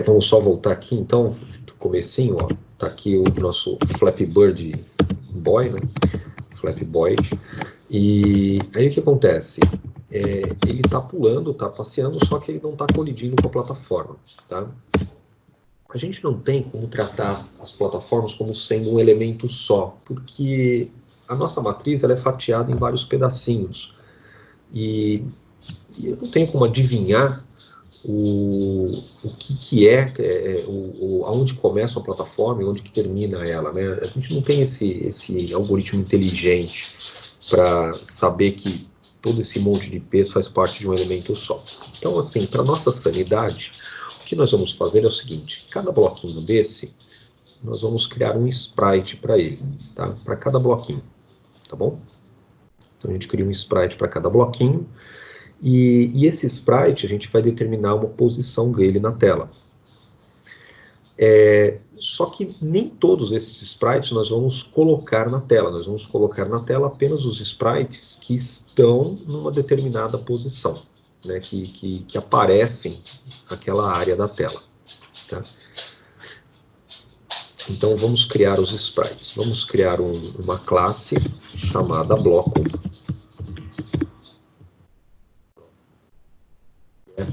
Vamos só voltar aqui, então, do comecinho, ó. Tá aqui o nosso Flappy Bird Boy, né? Flappy Boy. E aí o que acontece? Ele está pulando, está passeando, só que ele não está colidindo com a plataforma, tá? A gente não tem como tratar as plataformas como sendo um elemento só, porque a nossa matriz ela é fatiada em vários pedacinhos. E eu não tenho como adivinhar o que aonde começa a plataforma e onde que termina ela, né? A gente não tem esse algoritmo inteligente para saber que todo esse monte de peso faz parte de um elemento só. Então, assim, para nossa sanidade, o que nós vamos fazer é o seguinte: cada bloquinho desse, nós vamos criar um sprite para ele, tá? Para cada bloquinho, tá bom? Então a gente cria um sprite para cada bloquinho. E esse sprite a gente vai determinar uma posição dele na tela. Só que nem todos esses sprites nós vamos colocar na tela. Nós vamos colocar na tela apenas os sprites que estão numa determinada posição, né, que aparecem naquela área da tela. Tá? Então vamos criar os sprites. Vamos criar uma classe chamada bloco.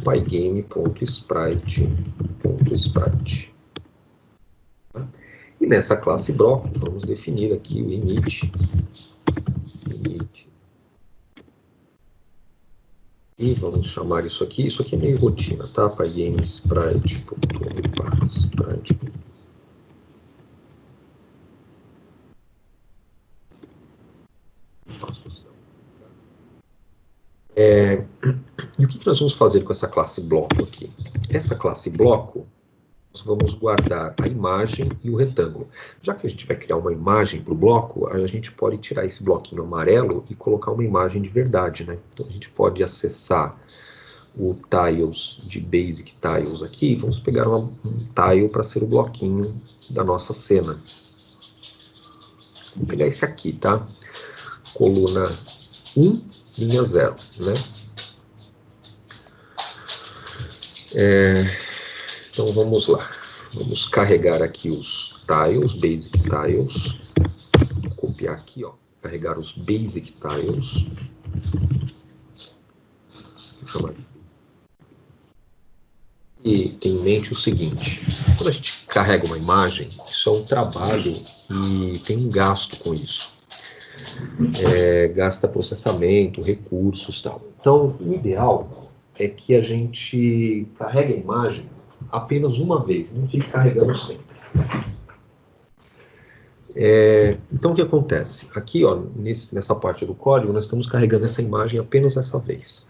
pygame.sprite.sprite. E nessa classe bloco, vamos definir aqui o init. E vamos chamar isso aqui é meio rotina, tá? PyGameSprite. E o que nós vamos fazer com essa classe bloco aqui? Essa classe bloco, nós vamos guardar a imagem e o retângulo. Já que a gente vai criar uma imagem para o bloco, a gente pode tirar esse bloquinho amarelo e colocar uma imagem de verdade, né? Então a gente pode acessar o tiles de Basic Tiles aqui, vamos pegar um tile para ser o bloquinho da nossa cena. Vou pegar esse aqui, tá? Coluna 1, linha 0, né? Então vamos lá. Vamos carregar aqui os tiles, Basic Tiles. Vou copiar aqui, ó. Carregar os Basic Tiles. Vou chamar aqui. E tem em mente o seguinte: quando a gente carrega uma imagem, isso é um trabalho e tem um gasto com isso. Gasta processamento, recursos e tal. Então, o ideal é que a gente carregue a imagem apenas uma vez, não fique carregando sempre. Então, o que acontece? Aqui, ó, nessa parte do código, nós estamos carregando essa imagem apenas essa vez.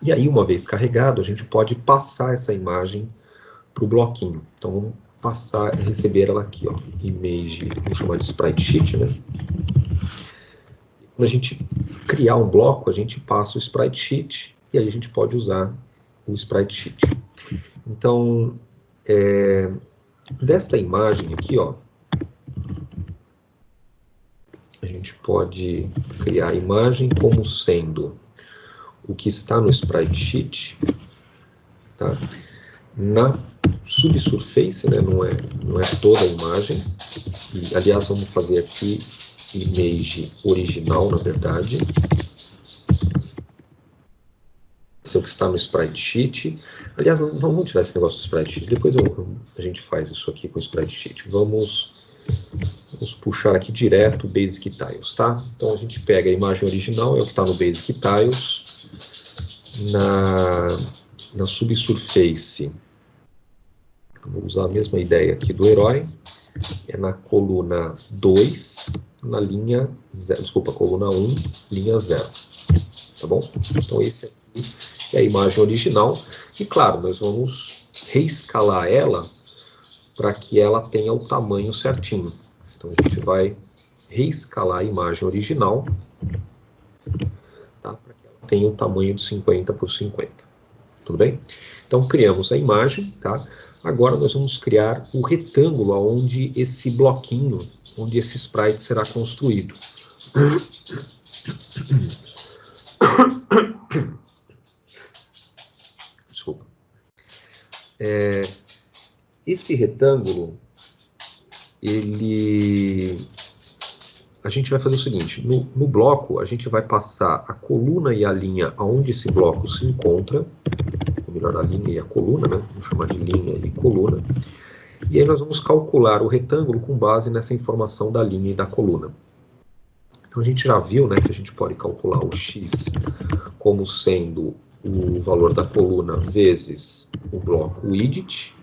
E aí, uma vez carregado, a gente pode passar essa imagem para o bloquinho. Então, vamos receber ela aqui, ó, image, vamos chamar de sprite sheet, né? Quando a gente criar um bloco, a gente passa o sprite sheet e aí a gente pode usar o sprite sheet. Então, desta imagem aqui, ó, a gente pode criar a imagem como sendo o que está no sprite sheet, tá? Na subsurface, né, não é toda a imagem. E, aliás, vamos fazer aqui image original, na verdade. Esse é o que está no sprite sheet. Aliás, vamos tirar esse negócio do sprite sheet. Depois a gente faz isso aqui com o sprite sheet. Vamos puxar aqui direto o Basic Tiles, tá? Então a gente pega a imagem original, é o que está no Basic Tiles. Na subsurface, vou usar a mesma ideia aqui do herói. É na coluna 2, na linha 0, desculpa, coluna 1, linha 0. Tá bom? Então esse aqui é a imagem original. E claro, nós vamos reescalar ela para que ela tenha o tamanho certinho. Então a gente vai reescalar a imagem original, tá? Para que ela tenha o tamanho de 50 por 50. Tudo bem? Então criamos a imagem, tá? Agora nós vamos criar o retângulo onde esse bloquinho, onde esse sprite será construído. Desculpa. Esse retângulo, a gente vai fazer o seguinte, no bloco a gente vai passar a coluna e a linha aonde esse bloco se encontra, ou melhor, a linha e a coluna, né? Vamos chamar de linha e coluna, e aí nós vamos calcular o retângulo com base nessa informação da linha e da coluna. Então a gente já viu, né, que a gente pode calcular o x como sendo o valor da coluna vezes o bloco widget,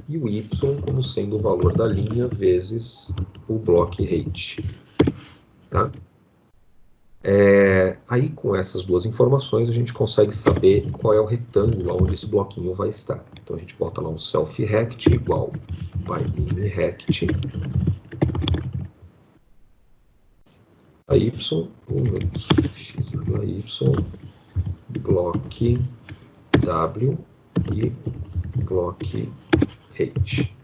e o y como sendo o valor da linha vezes o block height. Tá? Aí com essas duas informações a gente consegue saber qual é o retângulo onde esse bloquinho vai estar. Então a gente bota lá um self-rect igual by_name_rect a y, x,y, block w e block height.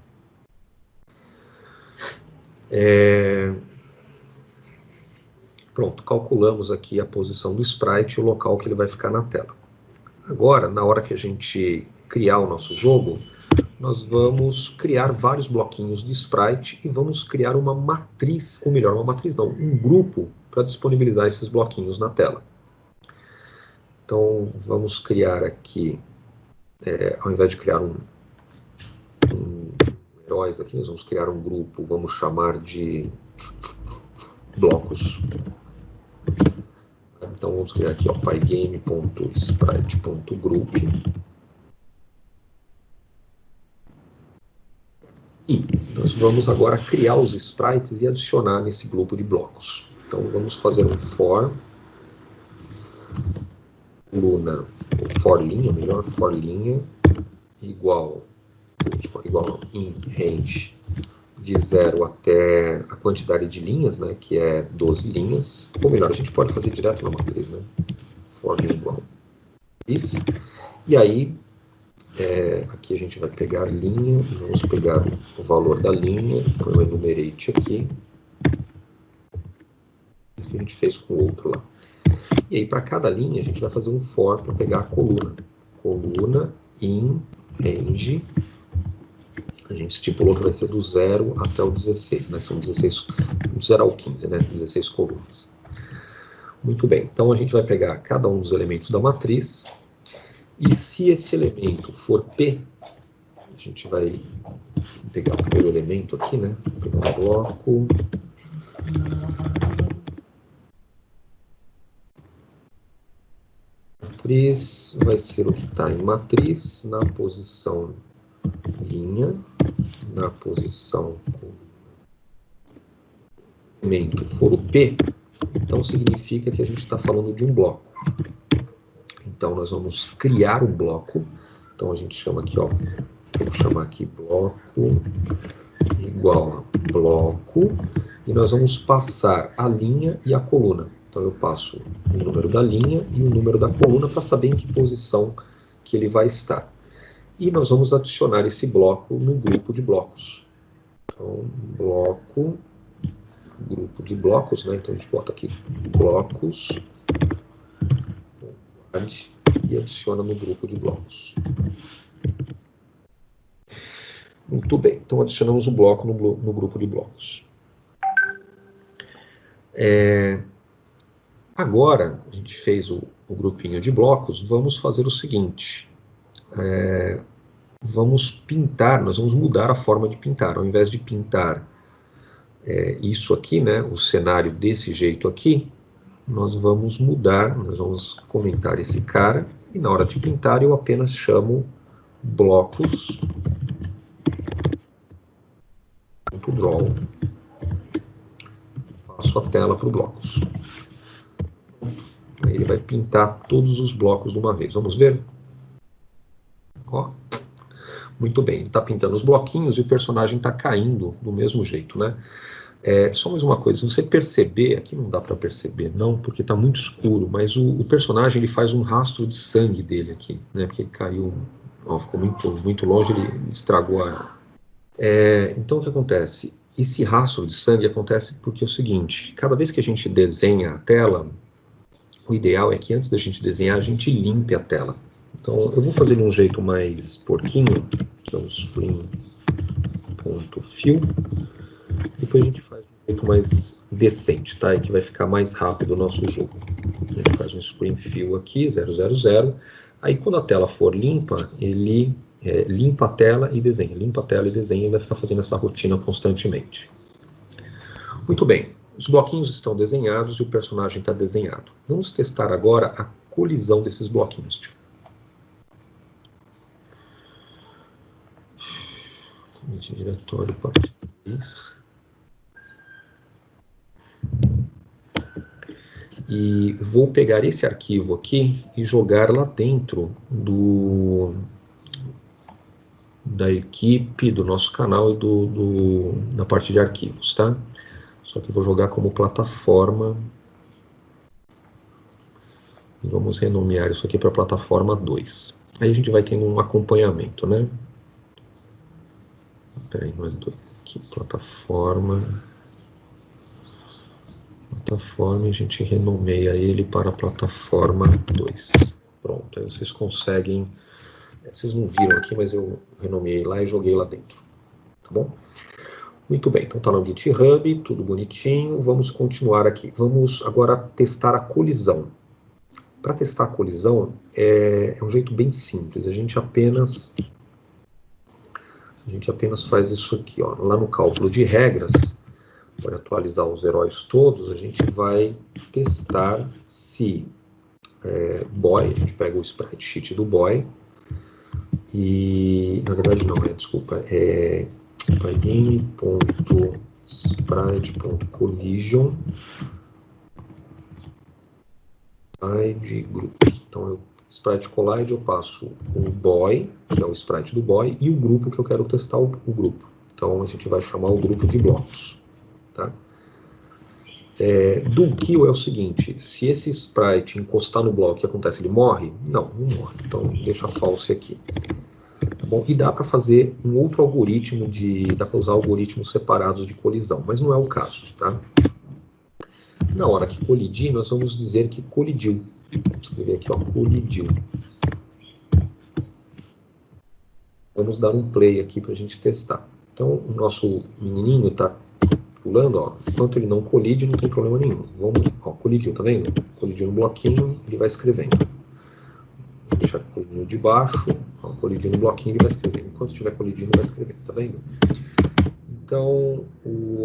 Pronto, calculamos aqui a posição do sprite e o local que ele vai ficar na tela. Agora, na hora que a gente criar o nosso jogo, nós vamos criar vários bloquinhos de sprite e vamos criar uma matriz, ou melhor, uma matriz não, um grupo para disponibilizar esses bloquinhos na tela. Então, vamos criar aqui, ao invés de criar um heróis aqui, nós vamos criar um grupo, vamos chamar de blocos. Então vamos criar aqui, pygame.sprite.group. E nós vamos agora criar os sprites e adicionar nesse grupo de blocos. Então vamos fazer um for coluna, for linha, melhor, for linha, igual in range de 0 até a quantidade de linhas, né, que é 12 linhas, ou melhor, a gente pode fazer direto na matriz, né, for linha igual isso, e aí aqui a gente vai pegar linha, vamos pegar o valor da linha, põe o enumerate aqui, que a gente fez com o outro lá. E aí para cada linha a gente vai fazer um for para pegar a coluna in range. A gente estipulou que vai ser do 0 até o 16, né? São 16, do 0 ao 15, né? 16 colunas. Muito bem, então a gente vai pegar cada um dos elementos da matriz, e se esse elemento for P, a gente vai pegar o primeiro elemento aqui, né? Pegar um bloco. Matriz vai ser o que está em matriz, na posição linha, na posição elemento for o P, então significa que a gente está falando de um bloco. Então nós vamos criar um bloco, então a gente chama aqui, vamos chamar aqui bloco igual a bloco, e nós vamos passar a linha e a coluna. Então eu passo o número da linha e o número da coluna para saber em que posição que ele vai estar. E nós vamos adicionar esse bloco no grupo de blocos. Então, bloco, grupo de blocos, né? Então a gente bota aqui blocos, e adiciona no grupo de blocos. Muito bem, então adicionamos o bloco no grupo de blocos. Agora, a gente fez o grupinho de blocos, vamos fazer o seguinte. Vamos pintar, nós vamos mudar a forma de pintar. Ao invés de pintar isso aqui, né, o cenário desse jeito aqui, nós vamos mudar, nós vamos comentar esse cara, e na hora de pintar eu apenas chamo blocos, .draw, passo a tela para o blocos. Aí ele vai pintar todos os blocos de uma vez. Vamos ver? Ó. Muito bem, ele está pintando os bloquinhos e o personagem está caindo do mesmo jeito, né? Só mais uma coisa, se você perceber, aqui não dá para perceber não, porque está muito escuro, mas o personagem ele faz um rastro de sangue dele aqui, né? Porque ele caiu, ficou muito longe, ele estragou a... Então o que acontece? Esse rastro de sangue acontece porque é o seguinte, cada vez que a gente desenha a tela, o ideal é que antes da gente desenhar, a gente limpe a tela. Então, eu vou fazer de um jeito mais porquinho, que é o screen.fill. Depois a gente faz de um jeito mais decente, tá? E que vai ficar mais rápido o nosso jogo. A gente faz um screen fill aqui, 000. Aí, quando a tela for limpa, ele limpa a tela e desenha. Limpa a tela e desenha, e vai ficar fazendo essa rotina constantemente. Muito bem. Os bloquinhos estão desenhados e o personagem está desenhado. Vamos testar agora a colisão desses bloquinhos. Commit diretório parte 3. E vou pegar esse arquivo aqui e jogar lá dentro da equipe, do nosso canal e da parte de arquivos, tá? Só que vou jogar como plataforma. E vamos renomear isso aqui para plataforma 2. Aí a gente vai tendo um acompanhamento, né? Peraí, mais dois. Aqui, plataforma. Plataforma, e a gente renomeia ele para plataforma 2. Pronto, aí vocês conseguem... Vocês não viram aqui, mas eu renomeei lá e joguei lá dentro. Tá bom? Muito bem, então está no GitHub, tudo bonitinho. Vamos continuar aqui. Vamos agora testar a colisão. Para testar a colisão, é um jeito bem simples. A gente apenas faz isso aqui, ó. Lá no cálculo de regras, para atualizar os heróis todos, a gente vai testar se boy, a gente pega o sprite sheet do boy, e, na verdade não, desculpa, pygame.sprite.collision group. Então, sprite collide eu passo o boy, que é o sprite do boy, e o grupo que eu quero testar o grupo. Então, a gente vai chamar o grupo de blocos. Tá? Do kill é o seguinte, se esse sprite encostar no bloco, o que acontece? Ele morre? Não morre. Então, deixa false aqui. Tá bom? E dá para fazer um outro algoritmo, dá para usar algoritmos separados de colisão, mas não é o caso. Tá? Na hora que colidir, nós vamos dizer que colidiu. Vou escrever aqui, ó, colidiu. Vamos dar um play aqui para a gente testar. Então, o nosso menininho está pulando, ó. Enquanto ele não colide, não tem problema nenhum. Vamos, ó, colidiu, tá vendo? Colidiu no bloquinho, ele vai escrevendo. Vou deixar colidindo de baixo, ó, colidiu no bloquinho, ele vai escrevendo. Enquanto estiver colidindo, ele vai escrevendo, tá vendo? Então,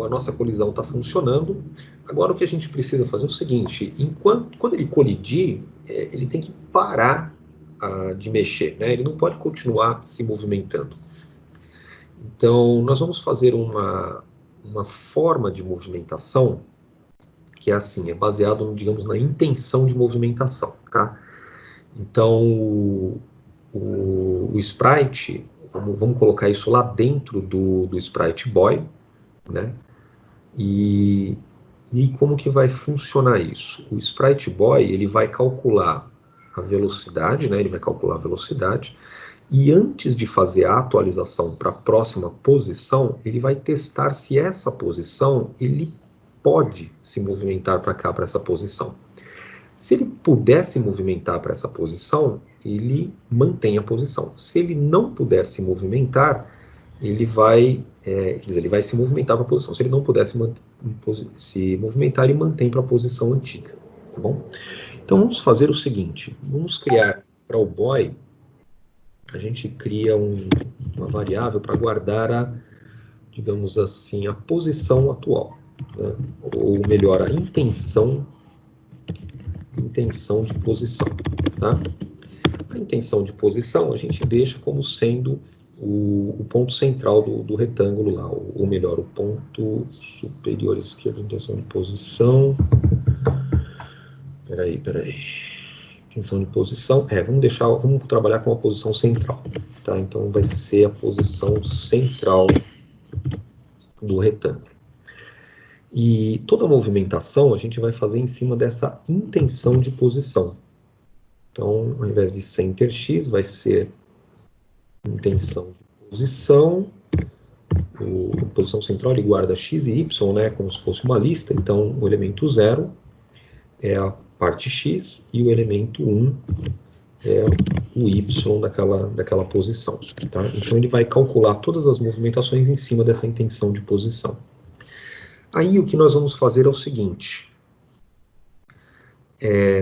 a nossa colisão está funcionando. Agora, o que a gente precisa fazer é o seguinte, quando ele colidir, ele tem que parar de mexer, né? Ele não pode continuar se movimentando. Então, nós vamos fazer uma forma de movimentação que é assim, é baseado, digamos, na intenção de movimentação, tá? Então, o sprite, vamos colocar isso lá dentro do sprite boy, né? E como que vai funcionar isso? O sprite boy, ele vai calcular a velocidade, né? Ele vai calcular a velocidade, e antes de fazer a atualização para a próxima posição, ele vai testar se essa posição, ele pode se movimentar para cá, para essa posição. Se ele puder se movimentar para essa posição, ele mantém a posição. Se ele não puder se movimentar, ele vai, ele vai se movimentar para a posição. Se ele não puder se movimentar, ele mantém para a posição antiga. Tá bom? Então, vamos fazer o seguinte. Vamos criar para o boy, a gente cria uma variável para guardar digamos assim, a posição atual. Né? Ou melhor, a intenção de posição. Tá? A intenção de posição a gente deixa como sendo o ponto central do retângulo lá, ou melhor, o ponto superior esquerdo, intenção de posição. Peraí. Intenção de posição, vamos trabalhar com a posição central, tá? Então vai ser a posição central do retângulo. E toda movimentação a gente vai fazer em cima dessa intenção de posição. Então, ao invés de center x, vai ser intenção de posição. A posição central ele guarda x e y, né, como se fosse uma lista. Então, o elemento 0 é a parte x e o elemento 1 é o Y daquela posição. Tá? Então ele vai calcular todas as movimentações em cima dessa intenção de posição. Aí o que nós vamos fazer é o seguinte,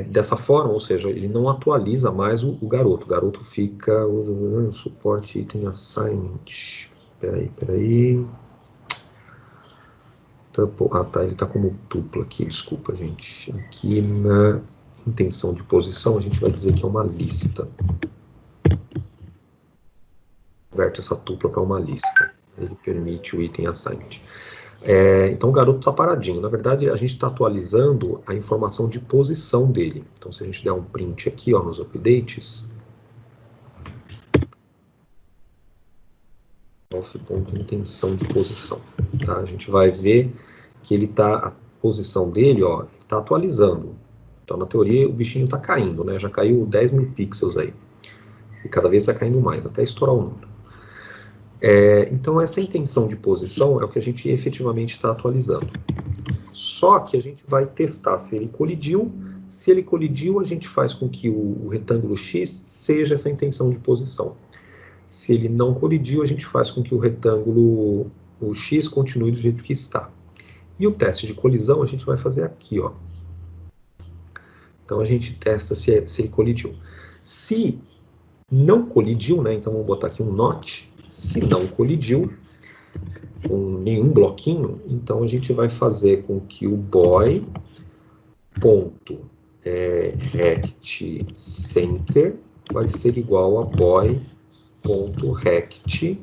dessa forma, ou seja, ele não atualiza mais o garoto. O garoto fica o suporte item assignment. Peraí. Ah, tá, ele está como duplo aqui, desculpa, gente. Aqui na intenção de posição, a gente vai dizer que é uma lista. Converte essa tupla para uma lista. Ele permite o item assignment. Então o garoto está paradinho. Na verdade, a gente está atualizando a informação de posição dele. Então, se a gente der um print aqui, ó, nos updates, intenção de posição. Tá? A gente vai ver que ele tá, a posição dele, ó, está atualizando. Então, na teoria, o bichinho está caindo, né? Já caiu 10 mil pixels aí. E cada vez vai caindo mais, até estourar o número. Então, essa intenção de posição é o que a gente efetivamente está atualizando. Só que a gente vai testar se ele colidiu. Se ele colidiu, a gente faz com que o retângulo X seja essa intenção de posição. Se ele não colidiu, a gente faz com que o retângulo o X continue do jeito que está. E o teste de colisão a gente vai fazer aqui, ó. Então a gente testa se ele colidiu. Se não colidiu, né? Então vamos botar aqui um not. Se não colidiu com nenhum bloquinho, então a gente vai fazer com que o boy ponto rect center vai ser igual a boy ponto rect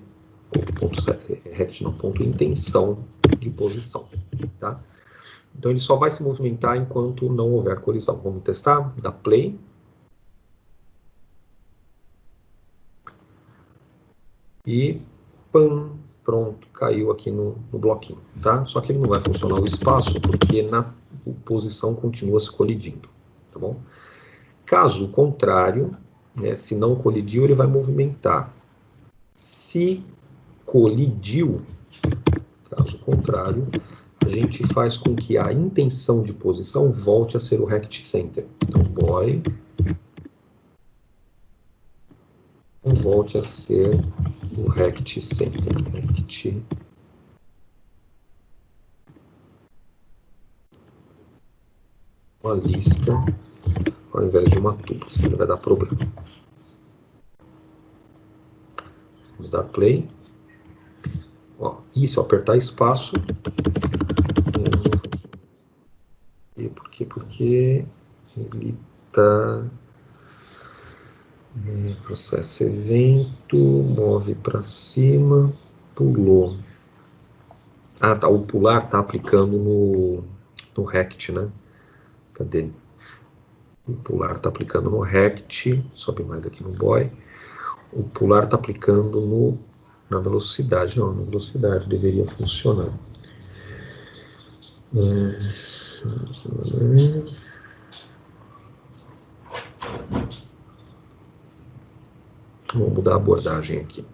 ponto intenção de posição, tá? Então ele só vai se movimentar enquanto não houver colisão. Vamos testar? Dá play. E pam, pronto, caiu aqui no bloquinho, tá? Só que ele não vai funcionar o espaço porque na posição continua se colidindo, tá bom? Caso contrário, né, se não colidiu, ele vai movimentar. Se colidiu, caso contrário, a gente faz com que a intenção de posição volte a ser o rect center. Então, boy volte a ser o rect center. Rect uma lista ao invés de uma tupla, senão vai dar problema. Vamos dar play. Ó, e se eu apertar espaço, por quê? Porque ele está processo evento, move para cima, pulou. Ah, tá, o pular está aplicando no rect, né? Cadê? O pular está aplicando no rect, sobe mais aqui no boy. O pular está aplicando na velocidade. Não, na velocidade deveria funcionar. Vamos mudar a abordagem aqui.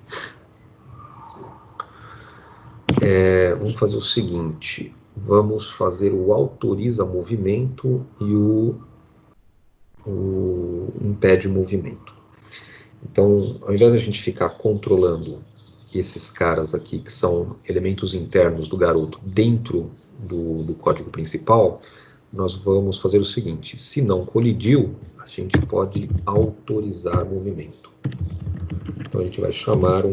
Vamos fazer o seguinte. Vamos fazer o autoriza movimento e o impede movimento. Então, ao invés de a gente ficar controlando esses caras aqui, que são elementos internos do garoto, dentro do código principal, nós vamos fazer o seguinte: se não colidiu, a gente pode autorizar movimento. Então, a gente vai chamar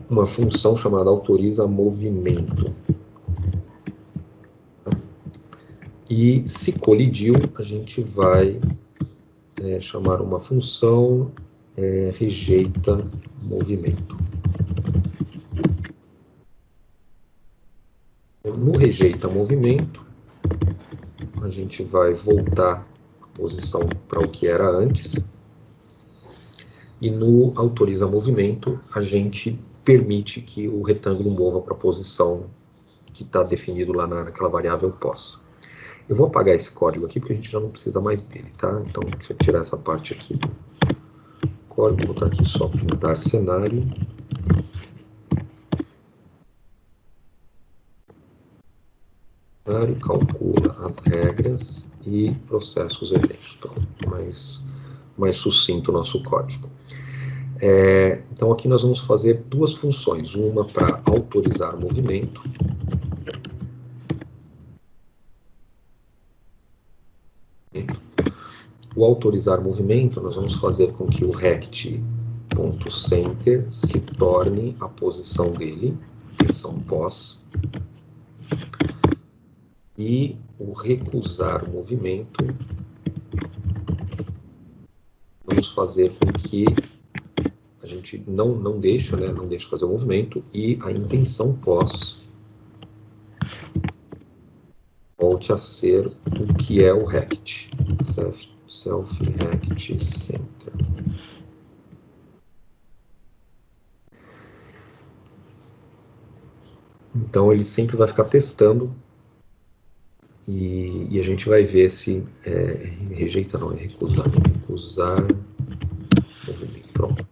uma função chamada autoriza movimento. E se colidiu, a gente vai chamar uma função rejeita movimento. No rejeita movimento, a gente vai voltar a posição para o que era antes. E no autoriza movimento, a gente permite que o retângulo mova para a posição que está definido lá naquela variável pos. Eu vou apagar esse código aqui porque a gente já não precisa mais dele, tá? Então, deixa eu tirar essa parte aqui do código, vou botar aqui só pintar cenário. Calcula as regras e processa os eventos. Pronto, mais mais sucinto o nosso código. Então aqui nós vamos fazer duas funções, uma para autorizar o movimento, o autorizar movimento nós vamos fazer com que o rect.center se torne a posição dele, posição pós, e o recusar o movimento vamos fazer com que a gente não deixa fazer o movimento e a intenção pós volte a ser o que é o rect, self-rect center. Então ele sempre vai ficar testando e a gente vai ver se rejeita não, é recusar movimento. Pronto.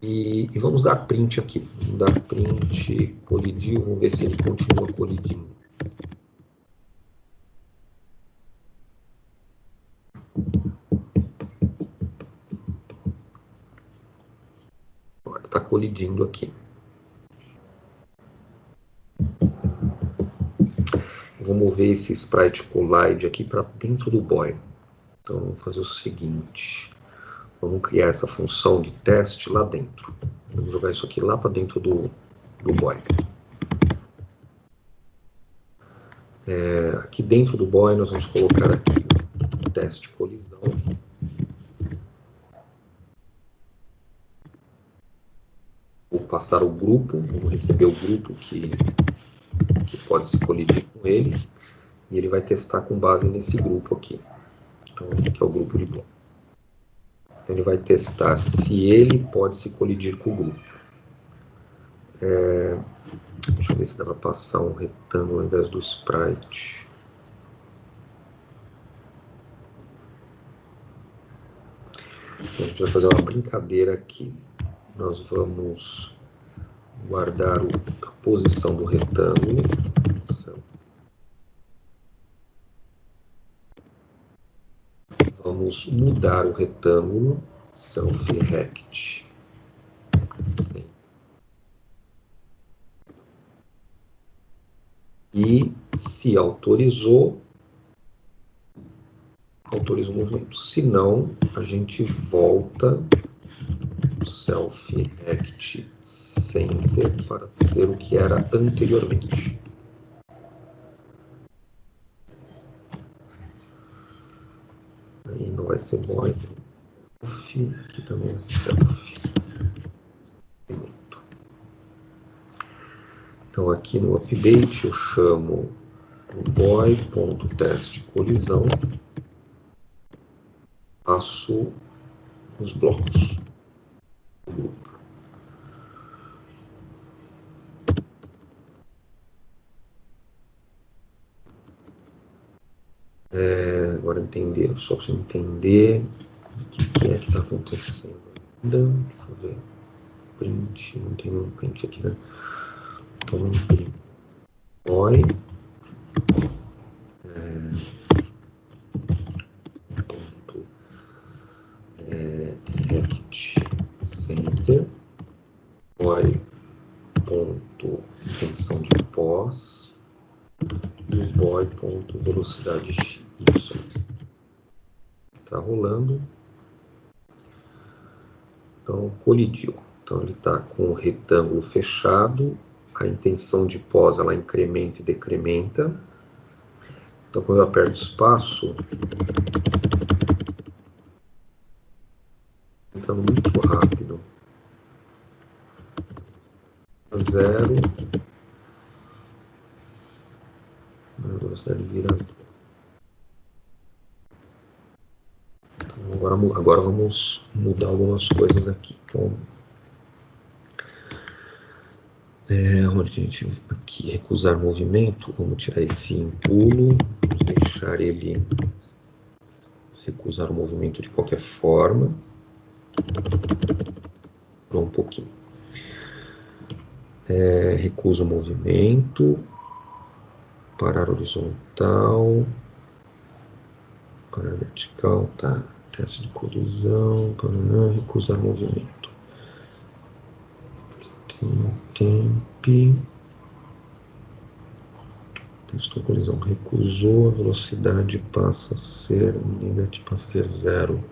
E vamos dar print aqui. Vamos dar print, colidiu, vamos ver se ele continua colidindo. Está colidindo aqui. Vou mover esse sprite collide aqui para dentro do boy. Então vamos fazer o seguinte. Vamos criar essa função de teste lá dentro. Vamos jogar isso aqui lá para dentro do boy. Aqui dentro do boy nós vamos colocar aqui o teste colisão. Vou passar o grupo, vamos receber o grupo que pode se colidir com ele. E ele vai testar com base nesse grupo aqui. Então, que é o grupo de bloco. Então, ele vai testar se ele pode se colidir com o grupo. Deixa eu ver se dá para passar um retângulo ao invés do sprite. Então, a gente vai fazer uma brincadeira aqui. Nós vamos guardar a posição do retângulo. Vamos mudar o retângulo. Self-rect. E se autorizou, autoriza o movimento. Se não, a gente volta o self-rect center para ser o que era anteriormente. Aí não vai ser boy, aqui também é self. Então aqui no update eu chamo o boy.testecolisão, passo os blocos do grupo. Agora entender, só para você entender o que é que está acontecendo ainda. Deixa eu ver. Print, não tem um print aqui, né? Então, boy rect center, boy ponto intenção de pós e o boy ponto velocidade y. Está rolando. Então colidiu. Então ele está com o retângulo fechado. A intenção de pós ela incrementa e decrementa. Então quando eu aperto espaço, entrando muito rápido. 0. A velocidade vira 0. Então, agora vamos mudar algumas coisas aqui. Então, onde a gente aqui recusar movimento, vamos tirar esse impulo, vamos deixar ele recusar o movimento de qualquer forma. Um pouquinho. Recusa o movimento, parar horizontal, parar vertical, tá. Teste de colisão, para não recusar movimento. Temp. Teste de colisão, recusou, a velocidade passa a ser negativa, passa a ser 0.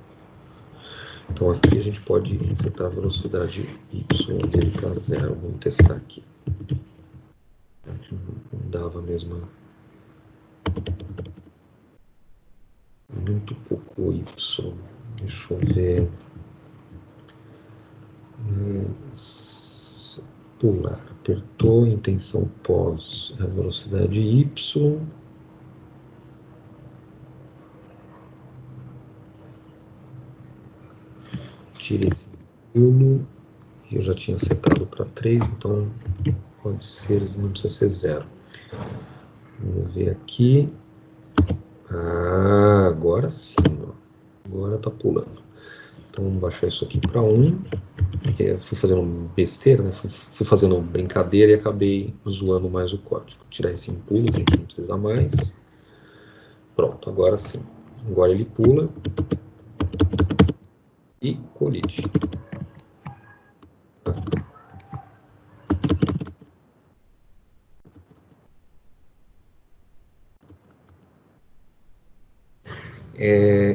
Então aqui a gente pode resetar a velocidade y dele para 0. Vamos testar aqui. Não dava a mesma. Muito pouco y. Deixa eu ver. Pular. Apertou, intenção pós. A velocidade y. Tira esse pulo. Eu já tinha setado para 3, então pode ser, não precisa ser 0. Vamos ver aqui. Ah, agora sim, ó. Agora tá pulando. Então vamos baixar isso aqui para 1. Eu fui fazendo besteira, né? Fui fazendo brincadeira e acabei zoando mais o código. Tirar esse pulo, que a gente não precisa mais. Pronto, agora sim. Agora ele pula e colide.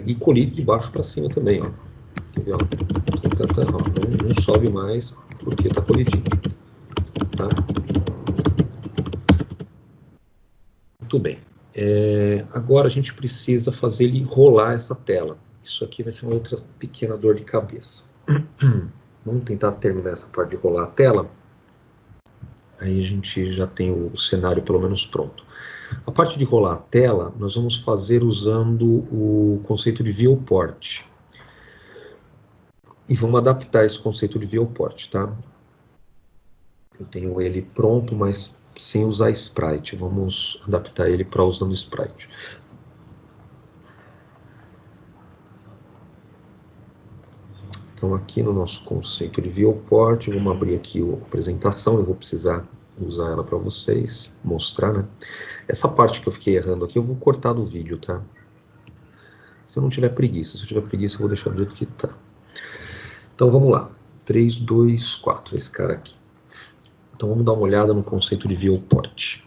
E colide de baixo para cima também, ó. Não sobe mais porque está colidindo. Tá? Muito bem. Agora a gente precisa fazer ele rolar essa tela. Isso aqui vai ser uma outra pequena dor de cabeça. Vamos tentar terminar essa parte de rolar a tela. Aí a gente já tem o cenário pelo menos pronto. A parte de rolar a tela, nós vamos fazer usando o conceito de viewport. E vamos adaptar esse conceito de viewport, tá? Eu tenho ele pronto, mas sem usar sprite. Vamos adaptar ele para usando sprite. Então aqui no nosso conceito de viewport, vamos abrir aqui a apresentação, eu vou precisar usar ela para vocês, mostrar, né? Essa parte que eu fiquei errando aqui, eu vou cortar do vídeo, tá? Se eu não tiver preguiça, se eu tiver preguiça eu vou deixar do jeito que tá. Então vamos lá, 3, 2, 4, esse cara aqui. Então vamos dar uma olhada no conceito de viewport.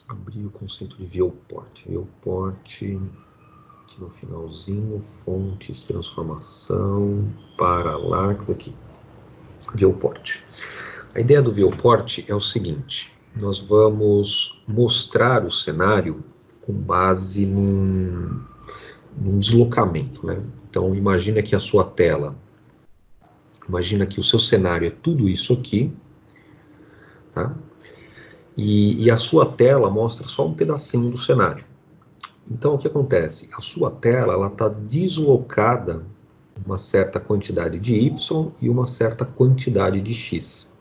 Abrir o conceito de viewport. Viewport, aqui no finalzinho, fontes, transformação, parallax, aqui. Viewport. A ideia do viewport é o seguinte: nós vamos mostrar o cenário com base num deslocamento, né? Então imagina que a sua tela, imagina que o seu cenário é tudo isso aqui, tá? E a sua tela mostra só um pedacinho do cenário. Então o que acontece? A sua tela ela está deslocada uma certa quantidade de y e uma certa quantidade de x.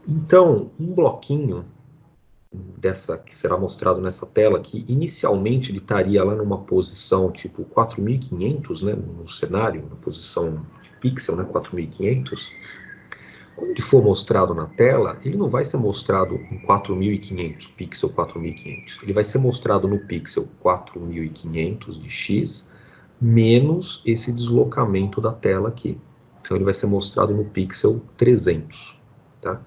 Então, um bloquinho dessa que será mostrado nessa tela, que inicialmente ele estaria lá numa posição tipo 4500, né, no cenário, na posição de pixel, né, 4500. Quando ele for mostrado na tela, ele não vai ser mostrado em 4500, pixel 4500. Ele vai ser mostrado no pixel 4500 de x, menos esse deslocamento da tela aqui. Então ele vai ser mostrado no pixel 300, tá?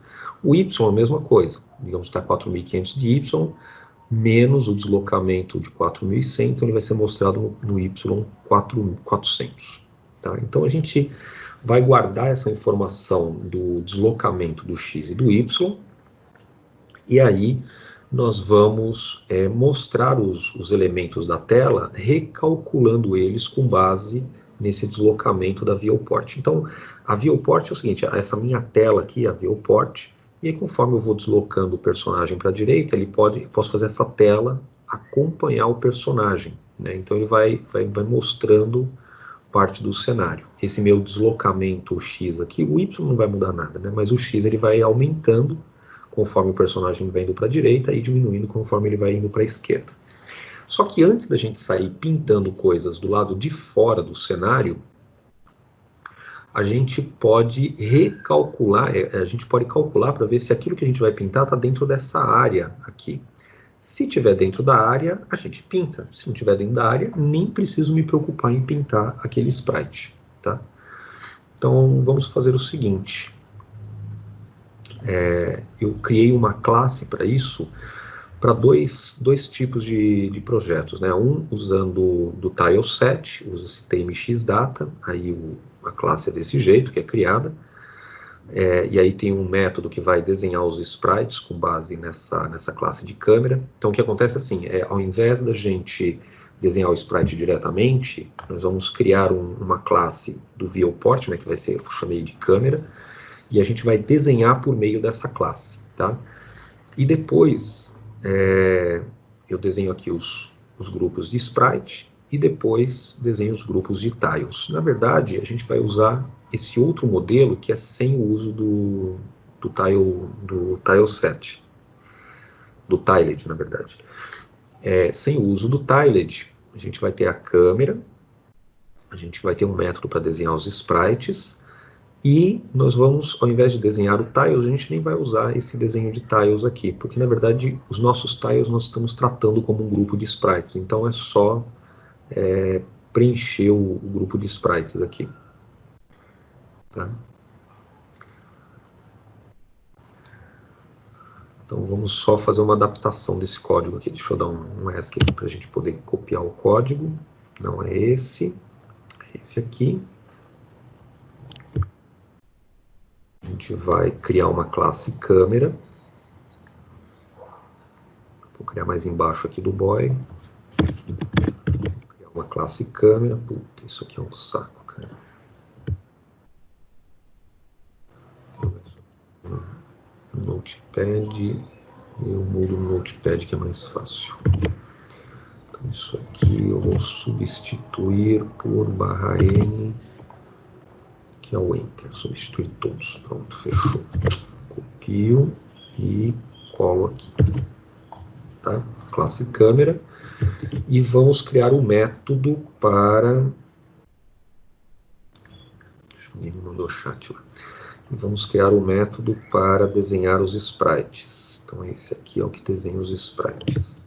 O y é a mesma coisa, digamos que está 4500 de y, menos o deslocamento de 4100, então ele vai ser mostrado no y 4400. Tá? Então a gente vai guardar essa informação do deslocamento do x e do y, e aí nós vamos mostrar os elementos da tela, recalculando eles com base nesse deslocamento da viewport. Então, a viewport é o seguinte: essa minha tela aqui, a viewport, e aí conforme eu vou deslocando o personagem para a direita, eu posso fazer essa tela acompanhar o personagem, né? Então ele vai mostrando parte do cenário. Esse meu deslocamento x aqui, o y não vai mudar nada, né? Mas o x ele vai aumentando conforme o personagem vai indo para a direita e diminuindo conforme ele vai indo para a esquerda. Só que antes da gente sair pintando coisas do lado de fora do cenário, a gente pode recalcular, a gente pode calcular para ver se aquilo que a gente vai pintar está dentro dessa área aqui. Se tiver dentro da área, a gente pinta. Se não tiver dentro da área, nem preciso me preocupar em pintar aquele sprite, tá? Então, vamos fazer o seguinte. Eu criei uma classe para isso, para dois tipos de projetos, né? Um usando do tileset, usa-se tmxdata, aí a classe é desse jeito, que é criada, e aí tem um método que vai desenhar os sprites com base nessa classe de câmera. Então o que acontece assim, ao invés da gente desenhar o sprite diretamente, nós vamos criar uma classe do viewport, né, que vai ser, eu chamei de câmera, e a gente vai desenhar por meio dessa classe, tá? E depois eu desenho aqui os grupos de sprite e depois desenho os grupos de tiles. Na verdade, a gente vai usar esse outro modelo que é sem o uso do tileset, do tiled, na verdade. Sem o uso do tiled, a gente vai ter a câmera, a gente vai ter um método para desenhar os sprites, e nós vamos, ao invés de desenhar o tiles, a gente nem vai usar esse desenho de tiles aqui, porque na verdade os nossos tiles nós estamos tratando como um grupo de sprites, então é só preencher o grupo de sprites aqui. Tá? Então vamos só fazer uma adaptação desse código aqui. Deixa eu dar um ESC aqui para a gente poder copiar o código. Não é esse, é esse aqui. A gente vai criar uma classe câmera. Vou criar mais embaixo aqui do boy. Vou criar uma classe câmera. Puta, isso aqui é um saco, cara. Notepad, eu mudo no Notepad que é mais fácil. Então isso aqui eu vou substituir por /n, que é o Enter, substituir todos. Pronto, fechou. Copio e colo aqui. Tá? Classe câmera. E vamos criar um método para... Ele mandou chat lá. E vamos criar um método para desenhar os sprites. Então esse aqui é o que desenha os sprites.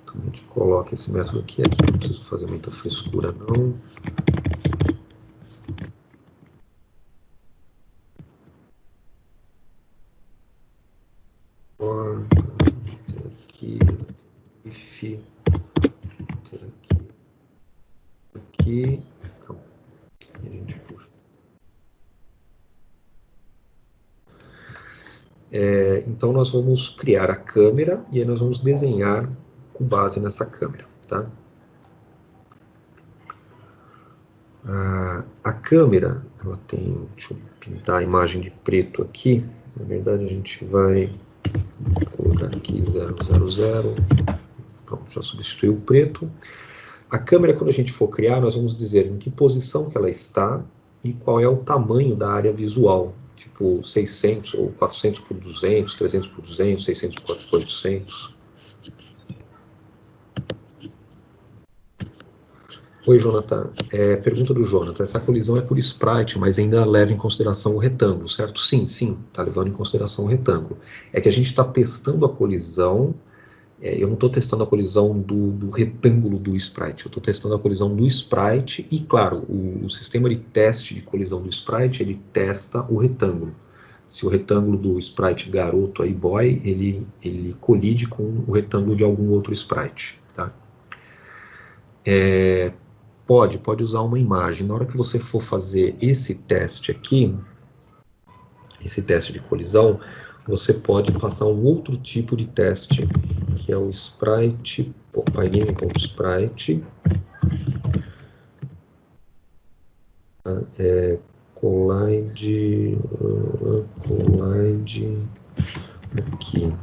Então a gente coloca esse método aqui, não preciso fazer muita frescura não. Aqui, if, aqui, então, e a gente puxa. Então nós vamos criar a câmera e aí nós vamos desenhar com base nessa câmera, tá? A câmera, ela tem, deixa eu pintar a imagem de preto aqui, na verdade a gente vai colocar aqui 000, pronto, já substituiu o preto. A câmera, quando a gente for criar, nós vamos dizer em que posição que ela está e qual é o tamanho da área visual, tipo 600 ou 400 por 200, 300 por 200, 600 por 800. Oi, Jonathan. Pergunta do Jonathan. Essa colisão é por sprite, mas ainda leva em consideração o retângulo, certo? Sim, está levando em consideração o retângulo. É que a gente está testando a colisão, eu não estou testando a colisão do retângulo do sprite, eu estou testando a colisão do sprite e, claro, o sistema de teste de colisão do sprite, ele testa o retângulo. Se o retângulo do sprite garoto aí, boy, ele colide com o retângulo de algum outro sprite, tá? Pode usar uma imagem. Na hora que você for fazer esse teste aqui, esse teste de colisão, você pode passar um outro tipo de teste, que é o sprite, pygame.sprite, collide aqui,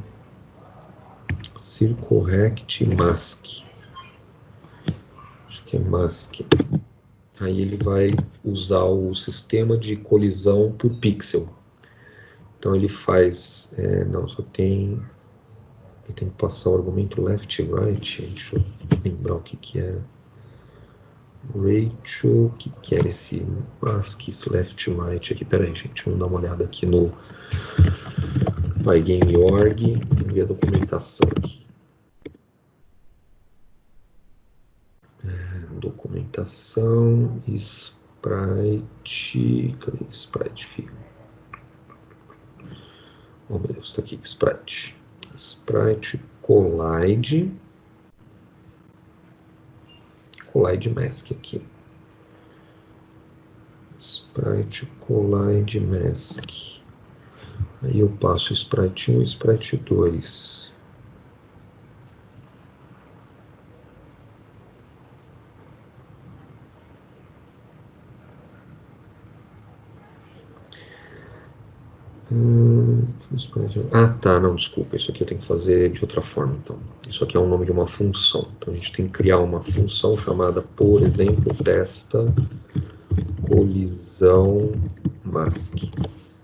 circorrect mask. Que é mask. Aí ele vai usar o sistema de colisão por pixel. Então ele faz, não, só tem, ele tem que passar o argumento left e right, deixa eu lembrar o que é. Rachel, que quer esse mask left right aqui. Pera aí, gente, vamos dar uma olhada aqui no Pygame.org, ver a documentação aqui. Documentação, Sprite, cadê Sprite, filho? Oh meu Deus, tá aqui, Sprite Collide Mask aqui. Sprite Collide Mask. Aí eu passo Sprite 1 e Sprite 2. Ah, tá, não, desculpa, isso aqui eu tenho que fazer de outra forma, então. Isso aqui é o nome de uma função. Então a gente tem que criar uma função chamada, por exemplo, testa colisão mask,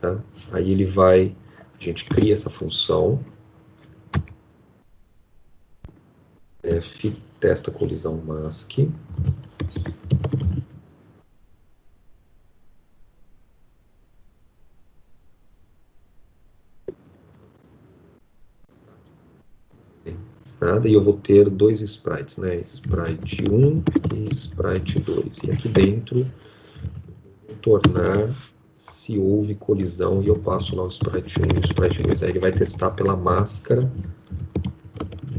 tá? Aí ele vai, a gente cria essa função, f testa colisão mask. Nada, e eu vou ter dois sprites, né? Sprite 1 e Sprite 2. E aqui dentro, vou tornar se houve colisão e eu passo lá o Sprite 1 e o Sprite 2. Aí ele vai testar pela máscara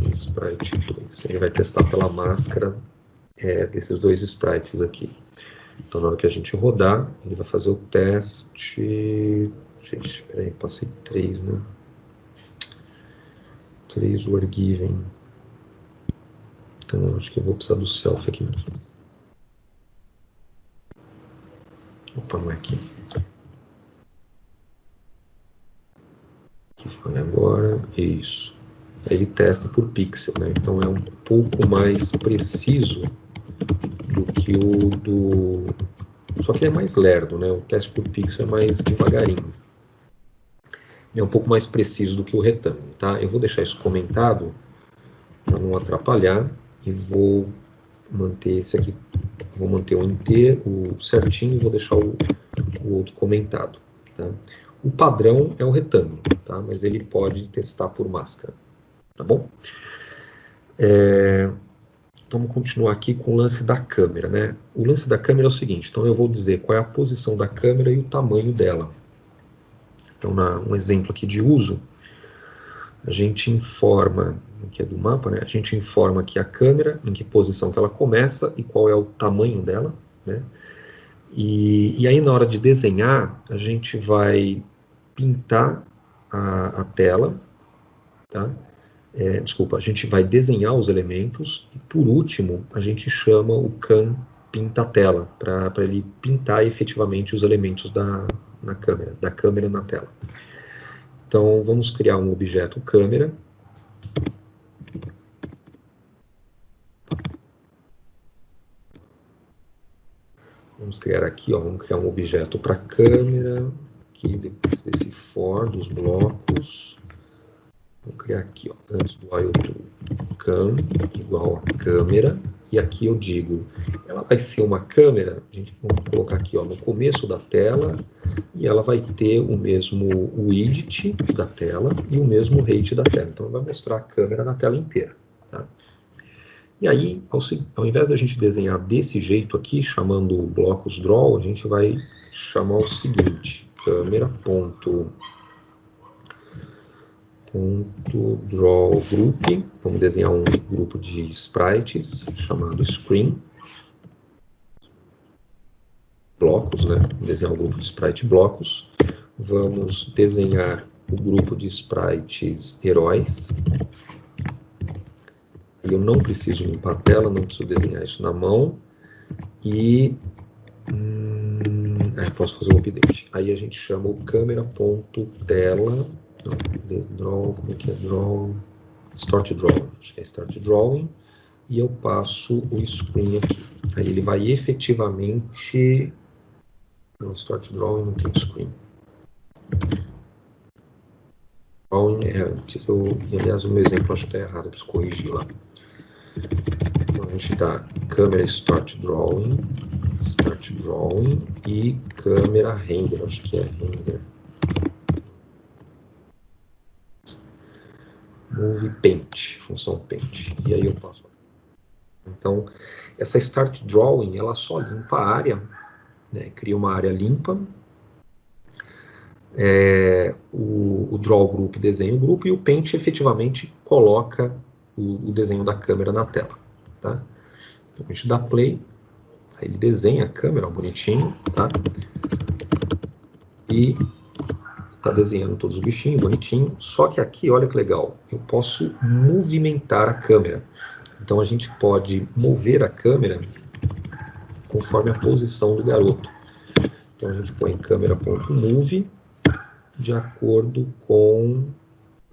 e Sprite 2. Ele vai testar pela máscara desses dois sprites aqui. Então, na hora que a gente rodar, ele vai fazer o teste. Gente, peraí, passei 3, né? 3 were given. Então, acho que eu vou precisar do self aqui mesmo. Opa, não é aqui. Aqui foi agora. Isso. Aí ele testa por pixel, né? Então é um pouco mais preciso do que o do... Só que é mais lerdo, né? O teste por pixel é mais devagarinho. É um pouco mais preciso do que o retângulo, tá? Eu vou deixar isso comentado para não atrapalhar e vou manter esse aqui, vou manter o inteiro, o certinho e vou deixar o outro comentado, tá? O padrão é o retângulo, tá? Mas ele pode testar por máscara, tá bom? Vamos continuar aqui com o lance da câmera, né? O lance da câmera é o seguinte, então eu vou dizer qual é a posição da câmera e o tamanho dela. Então, um exemplo aqui de uso, a gente informa, que é do mapa, né? A gente informa aqui a câmera, em que posição que ela começa e qual é o tamanho dela, né? E aí na hora de desenhar, a gente vai pintar a tela, tá? Desculpa, a gente vai desenhar os elementos e por último a gente chama o can pinta tela, para ele pintar efetivamente os elementos da câmera na tela. Então vamos criar um objeto câmera. Vamos criar aqui, ó, vamos criar um objeto para câmera, aqui depois desse for dos blocos. Vou criar aqui, ó, antes do while true, cam igual a câmera, e aqui eu digo, ela vai ser uma câmera, a gente vai colocar aqui, ó, no começo da tela, e ela vai ter o mesmo widget da tela e o mesmo height da tela. Então, vai mostrar a câmera na tela inteira, tá? E aí, ao invés da gente desenhar desse jeito aqui, chamando blocos draw, a gente vai chamar o seguinte, câmera.draw group, vamos desenhar um grupo de sprites chamado screen, blocos, né? Vamos desenhar um grupo de sprite blocos, vamos desenhar o grupo de sprites heróis. Eu não preciso limpar a tela, não preciso desenhar isso na mão. E posso fazer um update. Aí a gente chama o câmera.tela, draw, como é que é? Draw, start drawing, acho que é start drawing, e eu passo o screen aqui. Aí ele vai efetivamente, no start drawing não tem screen. Drawing aliás o meu exemplo acho que está errado, eu preciso corrigir lá. Então, a gente dá câmera Start Drawing e câmera Render, acho que é Render. Move Paint, função Paint. E aí eu passo. Então, essa Start Drawing, ela só limpa a área, né, cria uma área limpa. O Draw Group desenha o grupo e o Paint efetivamente coloca o desenho da câmera na tela. Tá? Então a gente dá play, aí ele desenha a câmera, ó, bonitinho, tá? E tá desenhando todos os bichinhos, bonitinho. Só que aqui, olha que legal, eu posso movimentar a câmera. Então a gente pode mover a câmera conforme a posição do garoto. Então a gente põe câmera.move de acordo com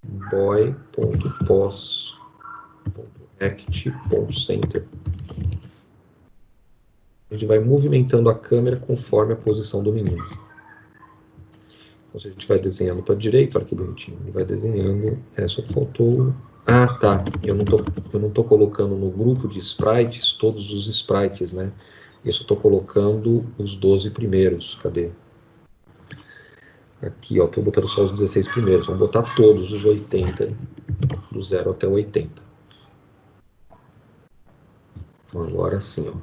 boy.pos.act.center. A gente vai movimentando a câmera conforme a posição do menino. Então, se a gente vai desenhando para a direita, olha que bonitinho, ele vai desenhando, só faltou... Ah, tá, eu não tô colocando no grupo de sprites todos os sprites, né? Eu só estou colocando os 12 primeiros, cadê? Aqui, ó, estou botando só os 16 primeiros, vamos botar todos os 80, do 0 até o 80. Então, agora sim, ó.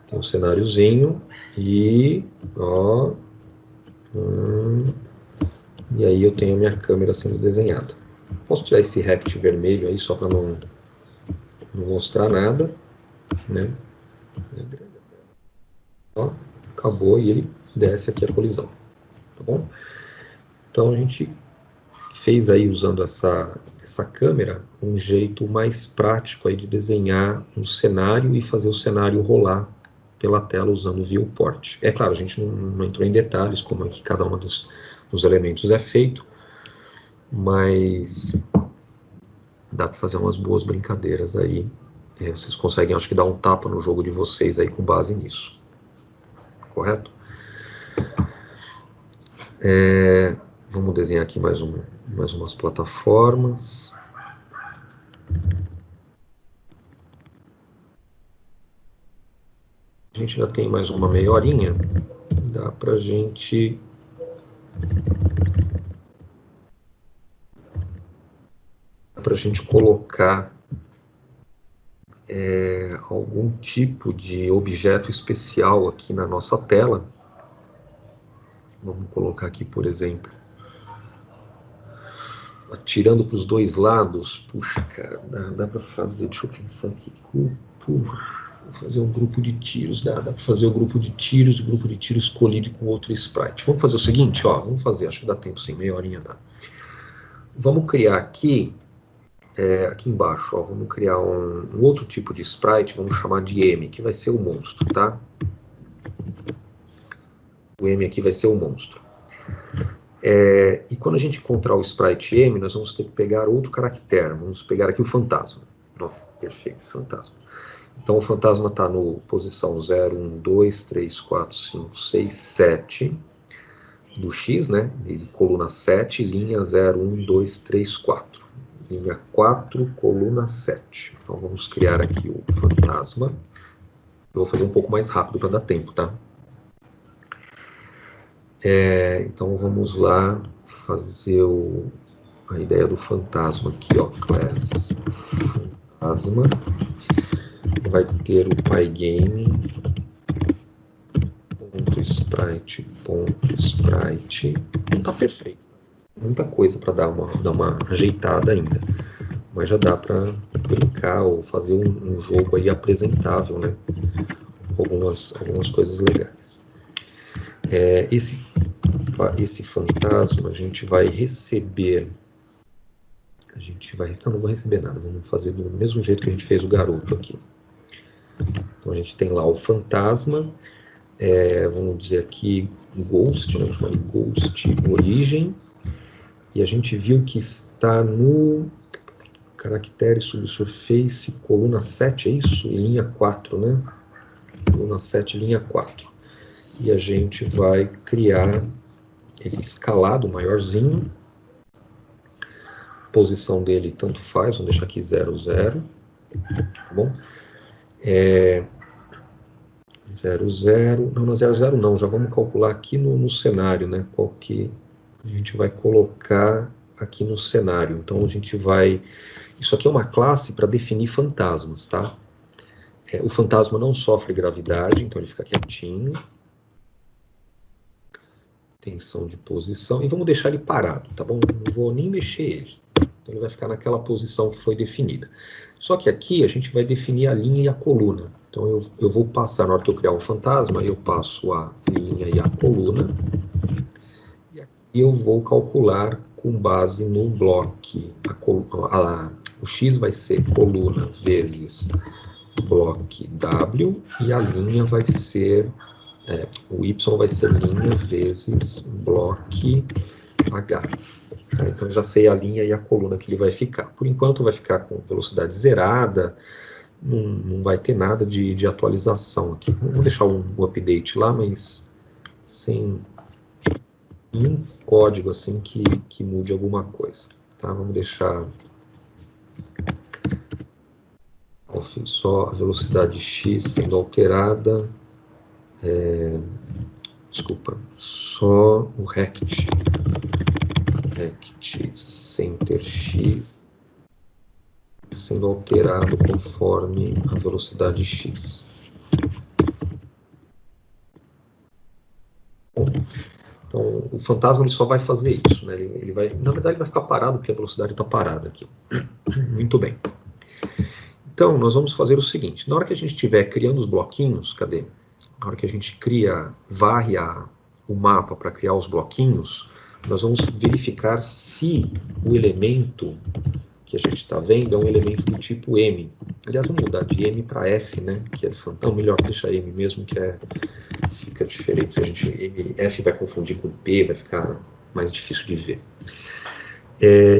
Tem um cenáriozinho e, ó, e aí eu tenho a minha câmera sendo desenhada. Posso tirar esse rect vermelho aí só para não mostrar nada, né? Ó, acabou e ele desce aqui a colisão, tá bom? Então a gente fez aí, usando essa câmera, um jeito mais prático aí de desenhar um cenário e fazer o cenário rolar pela tela usando o viewport. É claro, a gente não entrou em detalhes como é que cada um dos elementos é feito, mas dá para fazer umas boas brincadeiras aí. Vocês conseguem, acho que, dar um tapa no jogo de vocês aí com base nisso. Correto? Vamos desenhar aqui mais umas plataformas. A gente já tem mais uma meia horinha. Dá pra gente... colocar algum tipo de objeto especial aqui na nossa tela. Vamos colocar aqui, por exemplo, atirando para os dois lados. Puxa, cara, dá para fazer, deixa eu pensar aqui, vou fazer um grupo de tiros, dá para fazer o grupo de tiros colide com outro sprite. Vamos fazer o seguinte, ó, vamos fazer, acho que dá tempo sim, meia horinha dá. Vamos criar aqui, aqui embaixo, ó, vamos criar um outro tipo de sprite, vamos chamar de M, que vai ser o monstro, tá? O M aqui vai ser o monstro. E quando a gente encontrar o sprite M, nós vamos ter que pegar outro caractere. Vamos pegar aqui o fantasma. Nossa, perfeito, fantasma. Então o fantasma está no posição 0, 1, 2, 3, 4, 5, 6, 7 do X, né? E coluna 7, linha 0, 1, 2, 3, 4. Linha 4, coluna 7. Então vamos criar aqui o fantasma. Eu vou fazer um pouco mais rápido para dar tempo, tá? Então vamos lá fazer a ideia do fantasma aqui, ó, class fantasma, vai ter o pygame.sprite.sprite, não tá perfeito, muita coisa para dar uma ajeitada ainda, mas já dá para brincar ou fazer um jogo aí apresentável, né, algumas coisas legais. Esse fantasma a gente vai receber. Não vou receber nada, vamos fazer do mesmo jeito que a gente fez o garoto aqui. Então a gente tem lá o fantasma, vamos dizer aqui Ghost, né, vamos chamar de Ghost Origem, e a gente viu que está no caractere subsurface coluna 7, é isso? E linha 4, né? Coluna 7, linha 4. E a gente vai criar ele escalado, maiorzinho. Posição dele tanto faz, vamos deixar aqui 0, 0. Tá bom? 00, não, 00 não, já vamos calcular aqui no cenário, né, qual que a gente vai colocar aqui no cenário. Então, a gente vai... Isso aqui é uma classe para definir fantasmas, tá? O fantasma não sofre gravidade, então ele fica quietinho. Tensão de posição, e vamos deixar ele parado, tá bom? Não vou nem mexer ele. Então, ele vai ficar naquela posição que foi definida. Só que aqui a gente vai definir a linha e a coluna. Então eu vou passar, na hora que eu criar um fantasma, eu passo a linha e a coluna. E aqui eu vou calcular com base no bloco. O X vai ser coluna vezes bloco W, e a linha vai ser... o Y vai ser linha vezes bloco H. Então já sei a linha e a coluna que ele vai ficar. Por enquanto vai ficar com velocidade zerada, não vai ter nada de atualização aqui. Vamos deixar um update lá, mas sem nenhum código assim que mude alguma coisa. Tá? Vamos deixar só a velocidade X sendo alterada. Desculpa, só o rect center X sendo alterado conforme a velocidade X. Bom, então, o fantasma ele só vai fazer isso, né? Ele vai, na verdade, ele vai ficar parado porque a velocidade está parada aqui. Muito bem. Então, nós vamos fazer o seguinte: na hora que a gente estiver criando os bloquinhos, cadê? Na hora que a gente varre o mapa para criar os bloquinhos, nós vamos verificar se o elemento que a gente está vendo é um elemento do tipo M. Aliás, vamos mudar de M para F, né? Que é fantasma. Melhor deixar M mesmo, que fica diferente. Se a gente F vai confundir com P, vai ficar mais difícil de ver.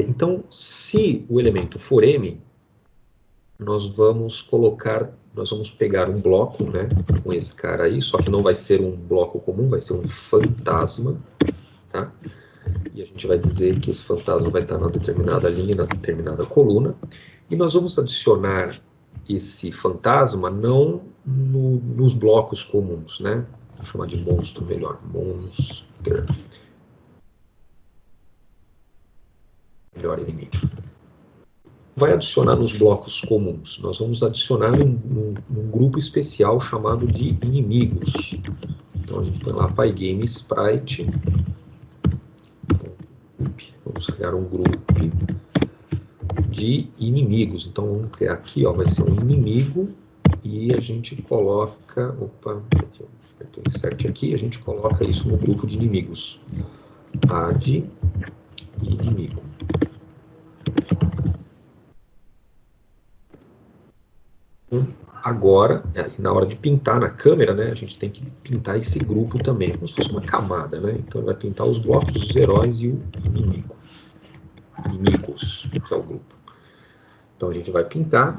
Então, se o elemento for M, nós vamos pegar um bloco, né, com esse cara aí, só que não vai ser um bloco comum, vai ser um fantasma, tá? E a gente vai dizer que esse fantasma vai estar na determinada linha, na determinada coluna, e nós vamos adicionar esse fantasma não nos blocos comuns, né? Vou chamar de monstro melhor, monster. Melhor inimigo. Vai adicionar nos blocos comuns. Nós vamos adicionar num grupo especial chamado de inimigos. Então a gente põe lá Pygame Sprite. Vamos criar um grupo de inimigos. Então vamos criar aqui, ó, vai ser um inimigo e a gente coloca, apertei insert aqui, a gente coloca isso no grupo de inimigos. Add inimigo. Agora, na hora de pintar na câmera, né, a gente tem que pintar esse grupo também, como se fosse uma camada, né? Então vai pintar os blocos, os heróis e o inimigo. Inimigos, que é o grupo. Então a gente vai pintar,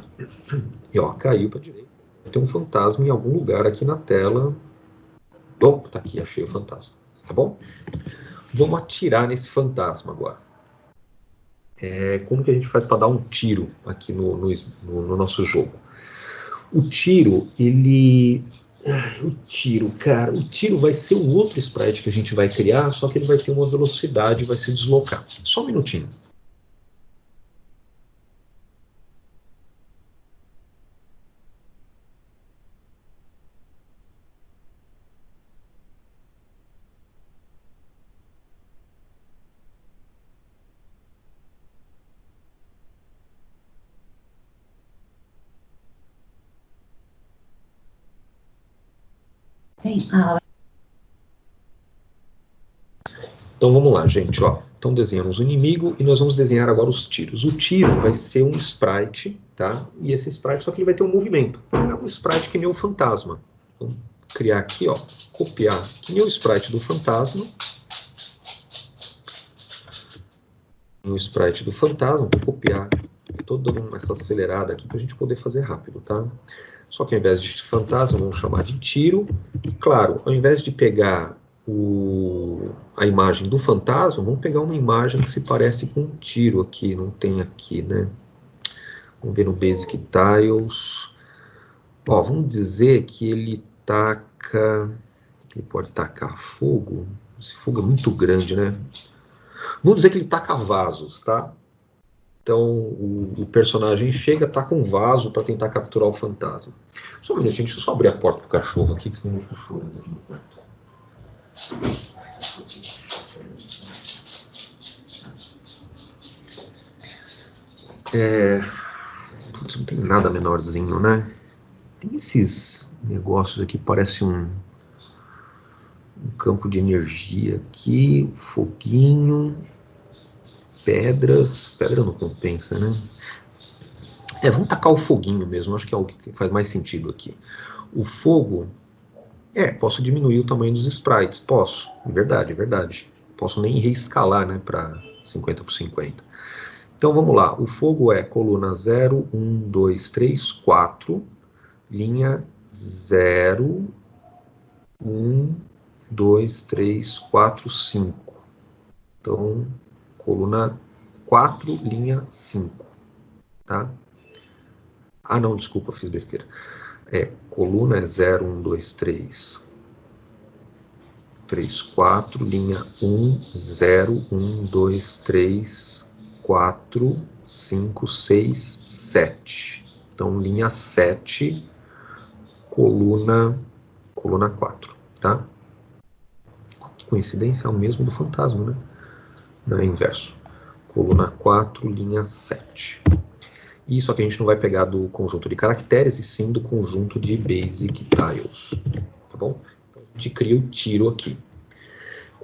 e ó, caiu para a direita. Tem um fantasma em algum lugar aqui na tela. Opa, tá aqui, achei o fantasma. Tá bom? Vamos atirar nesse fantasma agora. Como que a gente faz para dar um tiro aqui no nosso jogo? O tiro, cara, o tiro vai ser um outro sprite que a gente vai criar, só que ele vai ter uma velocidade e vai se deslocar. Só um minutinho. Então vamos lá, gente, ó. Então desenhamos o inimigo e nós vamos desenhar agora os tiros. O tiro vai ser um sprite, tá? E esse sprite, só que ele vai ter um movimento. É um sprite que nem o fantasma. Vamos criar aqui, ó, copiar que nem o sprite do fantasma. O sprite do fantasma, vou copiar. Estou dando essa acelerada aqui para a gente poder fazer rápido, tá? Só que ao invés de fantasma, vamos chamar de tiro. E claro, ao invés de pegar a imagem do fantasma, vamos pegar uma imagem que se parece com um tiro aqui, não tem aqui, né? Vamos ver no Basic Tiles. Ó, vamos dizer que ele taca... Ele pode tacar fogo. Esse fogo é muito grande, né? Vamos dizer que ele taca vasos, tá? Então, o personagem chega, taca um vaso para tentar capturar o fantasma. Só um minutinho, deixa eu só abrir a porta pro cachorro aqui, que senão ele fica chorando aqui no quarto. Putz, não tem nada menorzinho, né? Tem esses negócios aqui, parece um campo de energia aqui, foguinho, pedras. Pedra não compensa, né? Vamos tacar o foguinho mesmo, acho que é o que faz mais sentido aqui. O fogo, posso diminuir o tamanho dos sprites, posso, verdade, verdade. Posso nem reescalar, né, para 50 por 50. Então vamos lá, o fogo é coluna 0, 1, 2, 3, 4, linha 0, 1, 2, 3, 4, 5. Então, coluna 4, linha 5, tá? Ah, não, desculpa, fiz besteira. Coluna é 0, 1, 2, 3, 3, 4, linha 1, 0, 1, 2, 3, 4, 5, 6, 7. Então, linha 7, coluna 4, tá? Coincidência, é o mesmo do fantasma, né? Não é inverso. Coluna 4, linha 7. E só que a gente não vai pegar do conjunto de caracteres, e sim do conjunto de basic tiles, tá bom? Então, a gente cria o tiro aqui.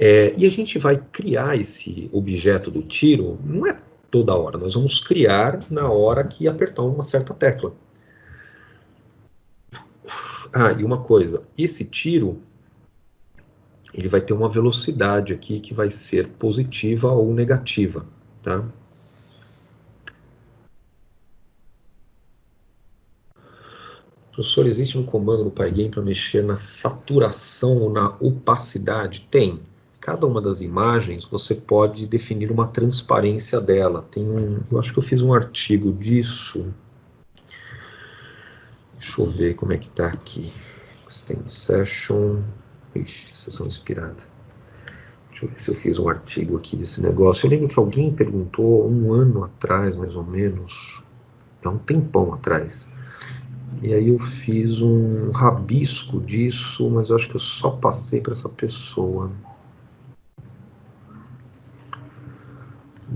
E a gente vai criar esse objeto do tiro, não é toda hora, nós vamos criar na hora que apertar uma certa tecla. Ah, e uma coisa, esse tiro, ele vai ter uma velocidade aqui que vai ser positiva ou negativa, tá? Professor, existe um comando no Pygame para mexer na saturação ou na opacidade? Tem. Cada uma das imagens você pode definir uma transparência dela. Eu acho que eu fiz um artigo disso. Deixa eu ver como é que tá aqui. Extend Session. Ixi, sessão inspirada. Deixa eu ver se eu fiz um artigo aqui desse negócio. Eu lembro que alguém perguntou um ano atrás, mais ou menos. É um tempão atrás. E aí eu fiz um rabisco disso, mas eu acho que eu só passei para essa pessoa.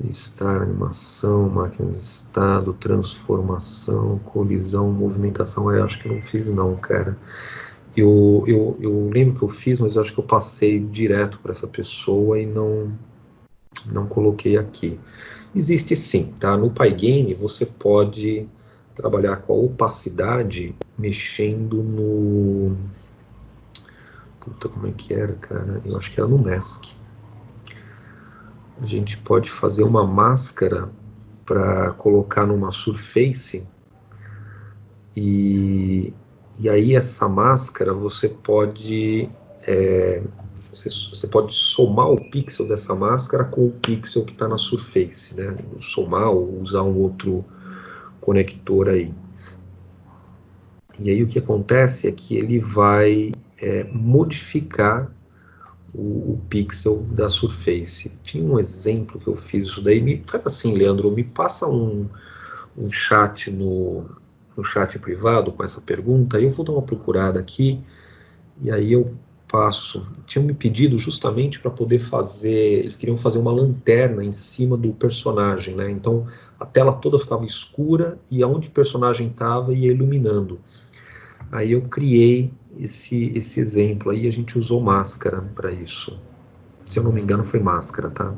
Listar, animação, máquina de estado, transformação, colisão, movimentação. Eu acho que eu não fiz não, cara. Eu lembro que eu fiz, mas eu acho que eu passei direto para essa pessoa e não coloquei aqui. Existe sim, tá? No Pygame você pode trabalhar com a opacidade mexendo no... Puta, como é que era, cara? Eu acho que era no Mask. A gente pode fazer uma máscara para colocar numa surface e aí essa máscara você pode você pode somar o pixel dessa máscara com o pixel que está na surface, né? Somar ou usar um outro conector aí. E aí o que acontece é que ele vai modificar o pixel da surface. Tinha um exemplo que eu fiz isso daí. Faz assim, Leandro, me passa um chat no chat privado com essa pergunta, aí eu vou dar uma procurada aqui, e aí eu passo. Tinham me pedido justamente para poder fazer, eles queriam fazer uma lanterna em cima do personagem, né? Então a tela toda ficava escura e aonde o personagem estava ia iluminando. Aí eu criei esse exemplo aí, a gente usou máscara para isso. Se eu não me engano foi máscara, tá?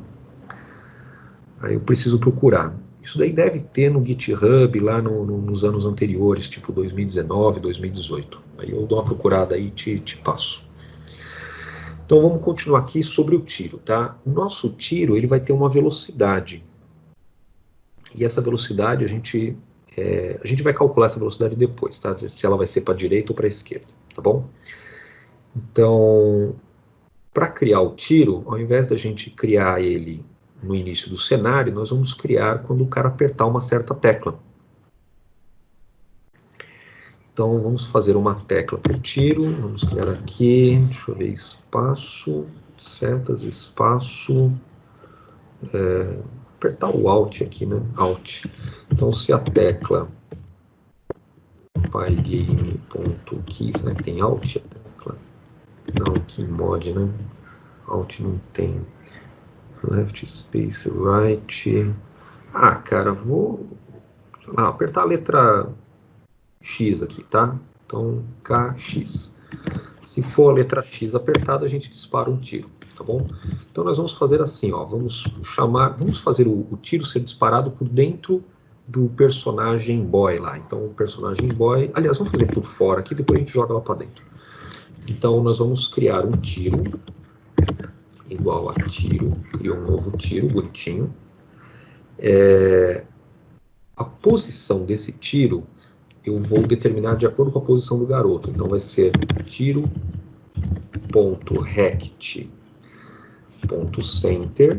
Aí eu preciso procurar. Isso daí deve ter no GitHub lá nos anos anteriores, tipo 2019, 2018. Aí eu dou uma procurada aí e te passo. Então vamos continuar aqui sobre o tiro, tá? O nosso tiro ele vai ter uma velocidade. E essa velocidade a gente vai calcular essa velocidade depois, tá? Se ela vai ser para a direita ou para a esquerda, tá bom? Então, para criar o tiro, ao invés da gente criar ele no início do cenário, nós vamos criar quando o cara apertar uma certa tecla. Então, vamos fazer uma tecla por tiro. Vamos criar aqui, deixa eu ver, espaço, setas, espaço. Apertar o Alt aqui, né? Alt. Então, se a tecla pygame.key, será que tem Alt a tecla? Não, keymod, né? Alt não tem. Left space, right. Ah, cara, vou apertar a letra X aqui, tá? Então, KX. Se for a letra X apertada, a gente dispara um tiro, tá bom? Então, nós vamos fazer assim, ó. Vamos fazer o tiro ser disparado por dentro do personagem boy lá. Então, o personagem boy... Aliás, vamos fazer por fora aqui, depois a gente joga lá para dentro. Então, nós vamos criar um tiro igual a tiro. Cria um novo tiro, bonitinho. A posição desse tiro eu vou determinar de acordo com a posição do garoto. Então vai ser tiro.rect.center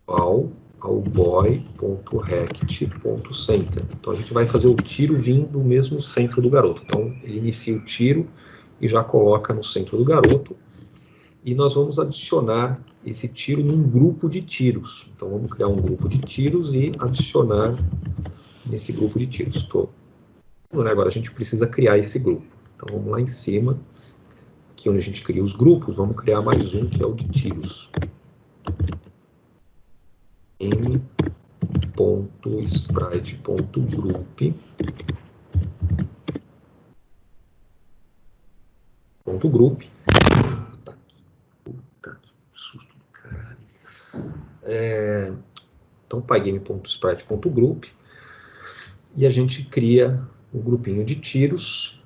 igual ao boy.rect.center. Então a gente vai fazer o tiro vindo do mesmo centro do garoto. Então ele inicia o tiro e já coloca no centro do garoto. E nós vamos adicionar esse tiro num grupo de tiros. Então vamos criar um grupo de tiros e adicionar nesse grupo de tiros. Agora a gente precisa criar esse grupo. Então vamos lá em cima, aqui onde a gente cria os grupos, vamos criar mais um que é o de tiros. m.sprite.group .group. Puta, que susto do caralho. Então pygame.sprite.group e a gente cria um grupinho de tiros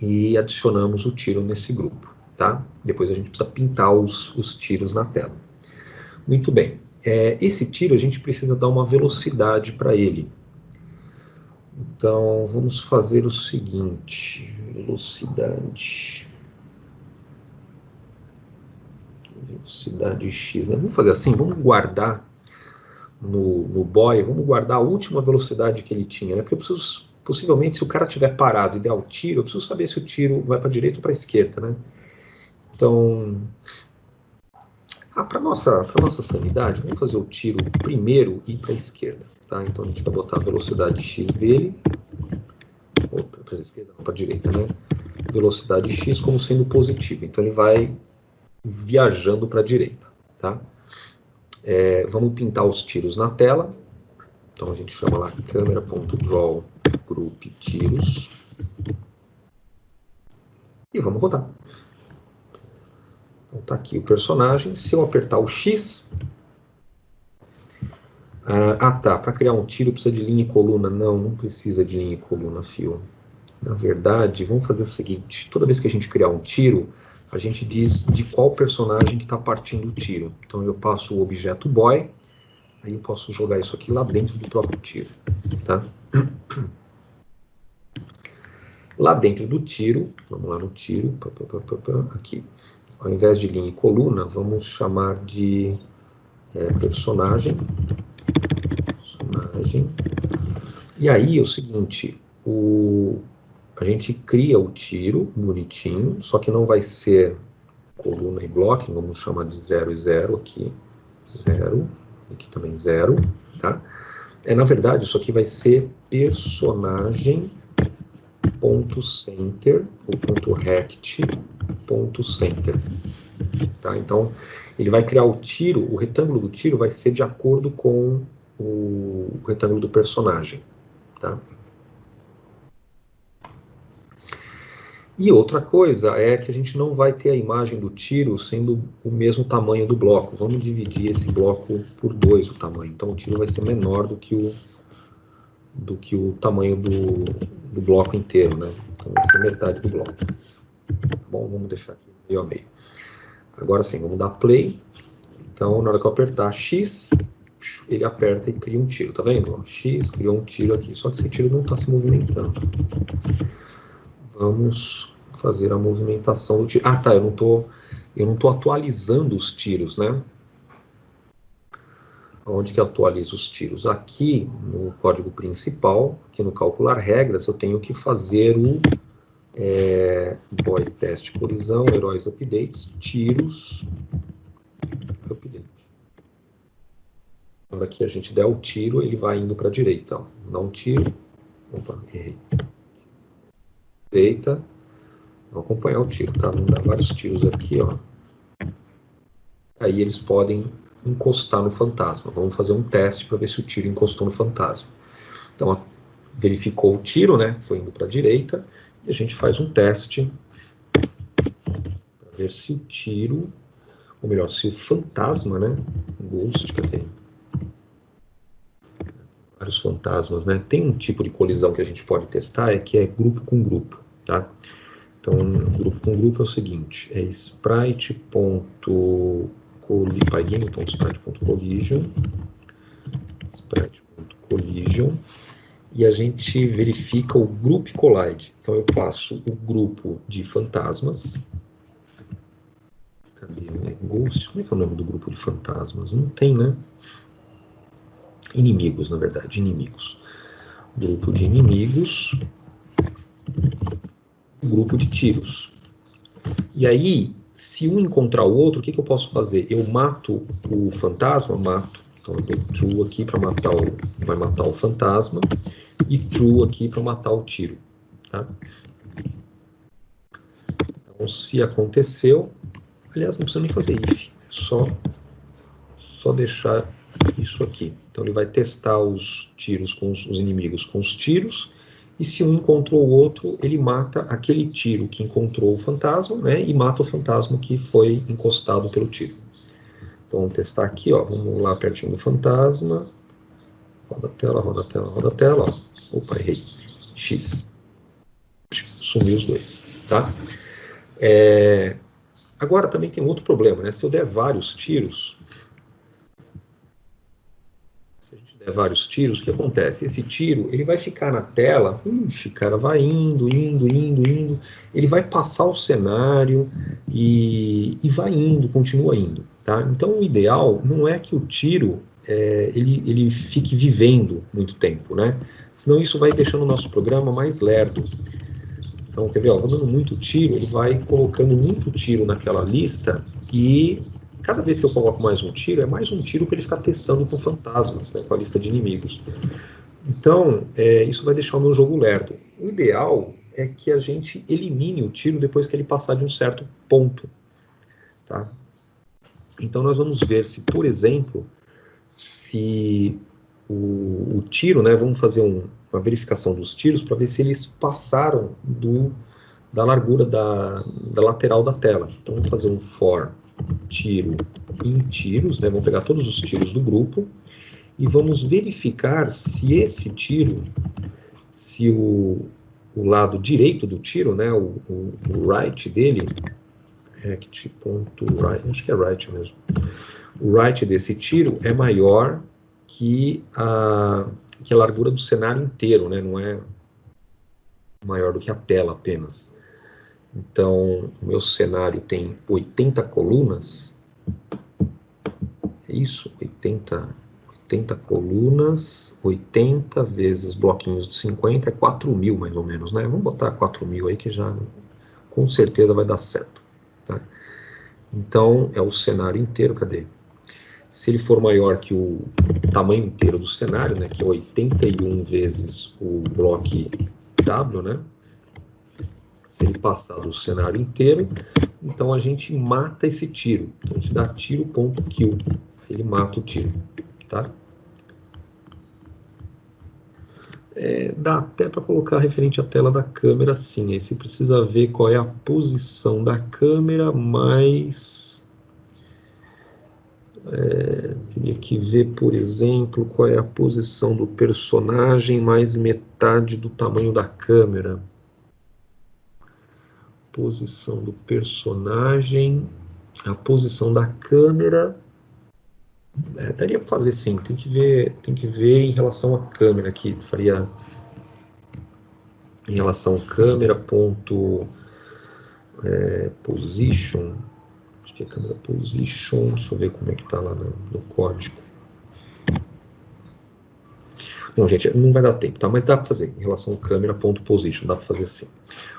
e adicionamos o tiro nesse grupo, tá? Depois a gente precisa pintar os tiros na tela. Muito bem. Esse tiro a gente precisa dar uma velocidade para ele. Então vamos fazer o seguinte, velocidade X, né? Vamos fazer assim, vamos guardar no boy, vamos guardar a última velocidade que ele tinha, né? Porque eu preciso, possivelmente, se o cara estiver parado e der o tiro, eu preciso saber se o tiro vai para a direita ou para a esquerda, né? Então, para nossa sanidade, vamos fazer o tiro primeiro e ir para a esquerda, tá? Então a gente vai botar a velocidade X dele, para a esquerda, não, para a direita, né? Velocidade X como sendo positivo, então ele vai viajando para a direita, tá? Vamos pintar os tiros na tela. Então a gente chama lá câmera.draw group tiros. E vamos rodar. Então tá aqui o personagem. Se eu apertar o X... tá. Para criar um tiro precisa de linha e coluna. Não precisa de linha e coluna, fio. Na verdade, vamos fazer o seguinte. Toda vez que a gente criar um tiro, a gente diz de qual personagem que está partindo o tiro. Então eu passo o objeto boy, aí eu posso jogar isso aqui lá dentro do próprio tiro, tá? Lá dentro do tiro, vamos lá no tiro, aqui. Ao invés de linha e coluna, vamos chamar de personagem. E aí é o seguinte, a gente cria o tiro bonitinho, só que não vai ser coluna e bloco, vamos chamar de 0 e 0 aqui, 0, aqui também 0, tá? Na verdade, isso aqui vai ser personagem.center, ou .rect.center, tá? Então, ele vai criar o tiro, o retângulo do tiro vai ser de acordo com o retângulo do personagem, tá? E outra coisa é que a gente não vai ter a imagem do tiro sendo o mesmo tamanho do bloco. Vamos dividir esse bloco por 2 o tamanho. Então o tiro vai ser menor do que o tamanho do bloco inteiro, né? Então vai ser metade do bloco. Tá bom? Vamos deixar aqui meio a meio. Agora sim, vamos dar play. Então na hora que eu apertar X, ele aperta e cria um tiro. Tá vendo? X criou um tiro aqui. Só que esse tiro não está se movimentando. Vamos fazer a movimentação do tiro. Tá, eu não tô atualizando os tiros, né? Onde que atualiza os tiros? Aqui no código principal, aqui no calcular regras, eu tenho que fazer o boy teste colisão, heróis updates, tiros update. Quando aqui a gente der o tiro, ele vai indo para a direita. Ó. Dá um tiro. Opa, errei. Direita. Vou acompanhar o tiro, tá? Vamos dar vários tiros aqui, ó. Aí eles podem encostar no fantasma. Vamos fazer um teste para ver se o tiro encostou no fantasma. Então, ó, verificou o tiro, né? Foi indo para a direita. E a gente faz um teste para ver se o tiro, ou melhor, se o fantasma, né? Ghost, cadê? Vários fantasmas, né? Tem um tipo de colisão que a gente pode testar, que é grupo com grupo, tá? Então, grupo com grupo é o seguinte, é sprite.collision, e a gente verifica o group collide. Então, eu faço o grupo de fantasmas. Cadê? Ghost? Como é que é o nome do grupo de fantasmas? Não tem, né? Inimigos, na verdade, inimigos. Grupo de inimigos, grupo de tiros. E aí, se um encontrar o outro, o que eu posso fazer? Eu mato o fantasma, mato. Então eu dou true aqui para matar vai matar o fantasma, e true aqui para matar o tiro. Tá? Então, se aconteceu, aliás, não precisa nem fazer if, só deixar isso aqui. Então ele vai testar os tiros com os inimigos com os tiros, e se um encontrou o outro, ele mata aquele tiro que encontrou o fantasma, né, e mata o fantasma que foi encostado pelo tiro. Então vamos testar aqui, ó, vamos lá pertinho do fantasma, roda a tela, roda a tela, roda a tela, ó. Opa, errei, X, sumiu os dois, tá? Agora também tem outro problema, né, se eu der vários tiros, vários tiros, o que acontece? Esse tiro, ele vai ficar na tela, cara, vai indo, ele vai passar o cenário e vai indo, continua indo, tá? Então o ideal não é que o tiro ele fique vivendo muito tempo, né? Senão isso vai deixando o nosso programa mais lerdo. Então, quer ver, ó, vou dando muito tiro, ele vai colocando muito tiro naquela lista e cada vez que eu coloco mais um tiro, é mais um tiro para ele ficar testando com fantasmas, né, com a lista de inimigos. Então, isso vai deixar o meu jogo lerdo. O ideal é que a gente elimine o tiro depois que ele passar de um certo ponto. Tá? Então, nós vamos ver se, por exemplo, se o tiro, né, vamos fazer uma verificação dos tiros para ver se eles passaram da largura da lateral da tela. Então, vamos fazer um for tiro em tiros, né? Vamos pegar todos os tiros do grupo e vamos verificar se esse tiro, se o lado direito do tiro, né, o right dele, right, acho que é right mesmo, o right desse tiro é maior que a largura do cenário inteiro, né? Não é maior do que a tela apenas. Então, o meu cenário tem 80 colunas, é isso? 80 colunas, 80 vezes bloquinhos de 50, é 4.000 mais ou menos, né? Vamos botar 4.000 aí que já com certeza vai dar certo, tá? Então, é o cenário inteiro, cadê? Se ele for maior que o tamanho inteiro do cenário, né, que é 81 vezes o bloco W, né? Se ele passar do cenário inteiro, então a gente mata esse tiro. Então a gente dá tiro.kill. Ele mata o tiro, tá? Dá até para colocar referente à tela da câmera, sim. Aí você precisa ver qual é a posição da câmera, mas teria que ver, por exemplo, qual é a posição do personagem mais metade do tamanho da câmera. Posição do personagem, a posição da câmera, daria para fazer sim, tem que ver em relação à câmera aqui, faria em relação à câmera ponto position, acho que é câmera position, deixa eu ver como é que está lá no código. Não, gente, não vai dar tempo, tá? Mas dá para fazer em relação ao câmera, ponto position, dá para fazer sim.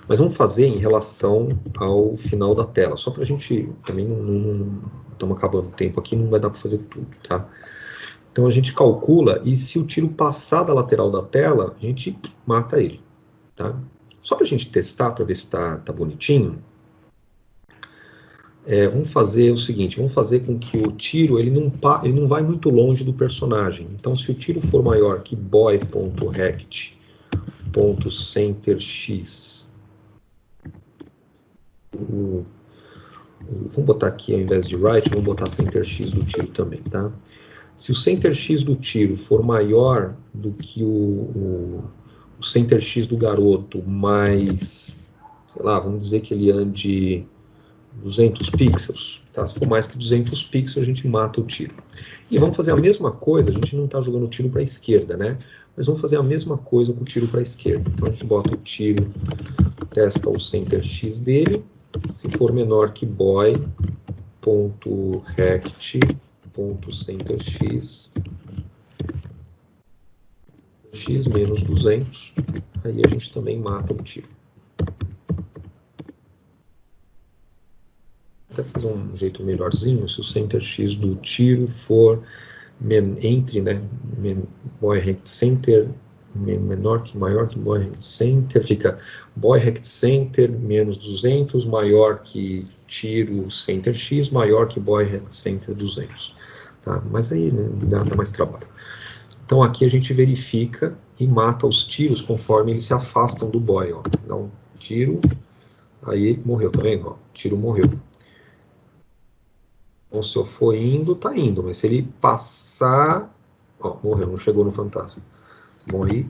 Mas vamos fazer em relação ao final da tela, só para a gente também não estamos acabando o tempo aqui, não vai dar para fazer tudo, tá? Então a gente calcula e se o tiro passar da lateral da tela, a gente mata ele, tá? Só para a gente testar, para ver se tá bonitinho, vamos fazer o seguinte, vamos fazer com que o tiro ele não vai muito longe do personagem. Então, se o tiro for maior que boy.rect.centerx, vamos botar aqui ao invés de right, vamos botar centerx do tiro também, tá? Se o centerx do tiro for maior do que o centerx do garoto, mais, sei lá, vamos dizer que ele ande 200 pixels, tá? Se for mais que 200 pixels, a gente mata o tiro. E vamos fazer a mesma coisa, a gente não está jogando o tiro para a esquerda, né? Mas vamos fazer a mesma coisa com o tiro para a esquerda. Então a gente bota o tiro, testa o centerx dele, se for menor que boy.rect.centerx, x menos 200, aí a gente também mata o tiro. Até fazer um jeito melhorzinho, se o centerx do tiro for entre, né, boy rect center menor que maior que boy rect center, fica boy rect center menos 200 maior que tiro centerx maior que boy rect center 200, tá? Mas aí, né, dá mais trabalho. Então aqui a gente verifica e mata os tiros conforme eles se afastam do boy, ó. Então tiro, aí morreu, tá vendo? Ó, tiro morreu. Então, se eu for indo, tá indo. Mas se ele passar... Ó, morreu, não chegou no fantasma. Morri,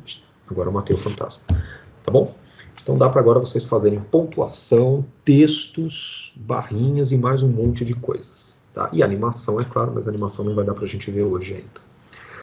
agora eu matei o fantasma. Tá bom? Então dá para agora vocês fazerem pontuação, textos, barrinhas e mais um monte de coisas. Tá? E animação, é claro, mas a animação não vai dar pra gente ver hoje ainda.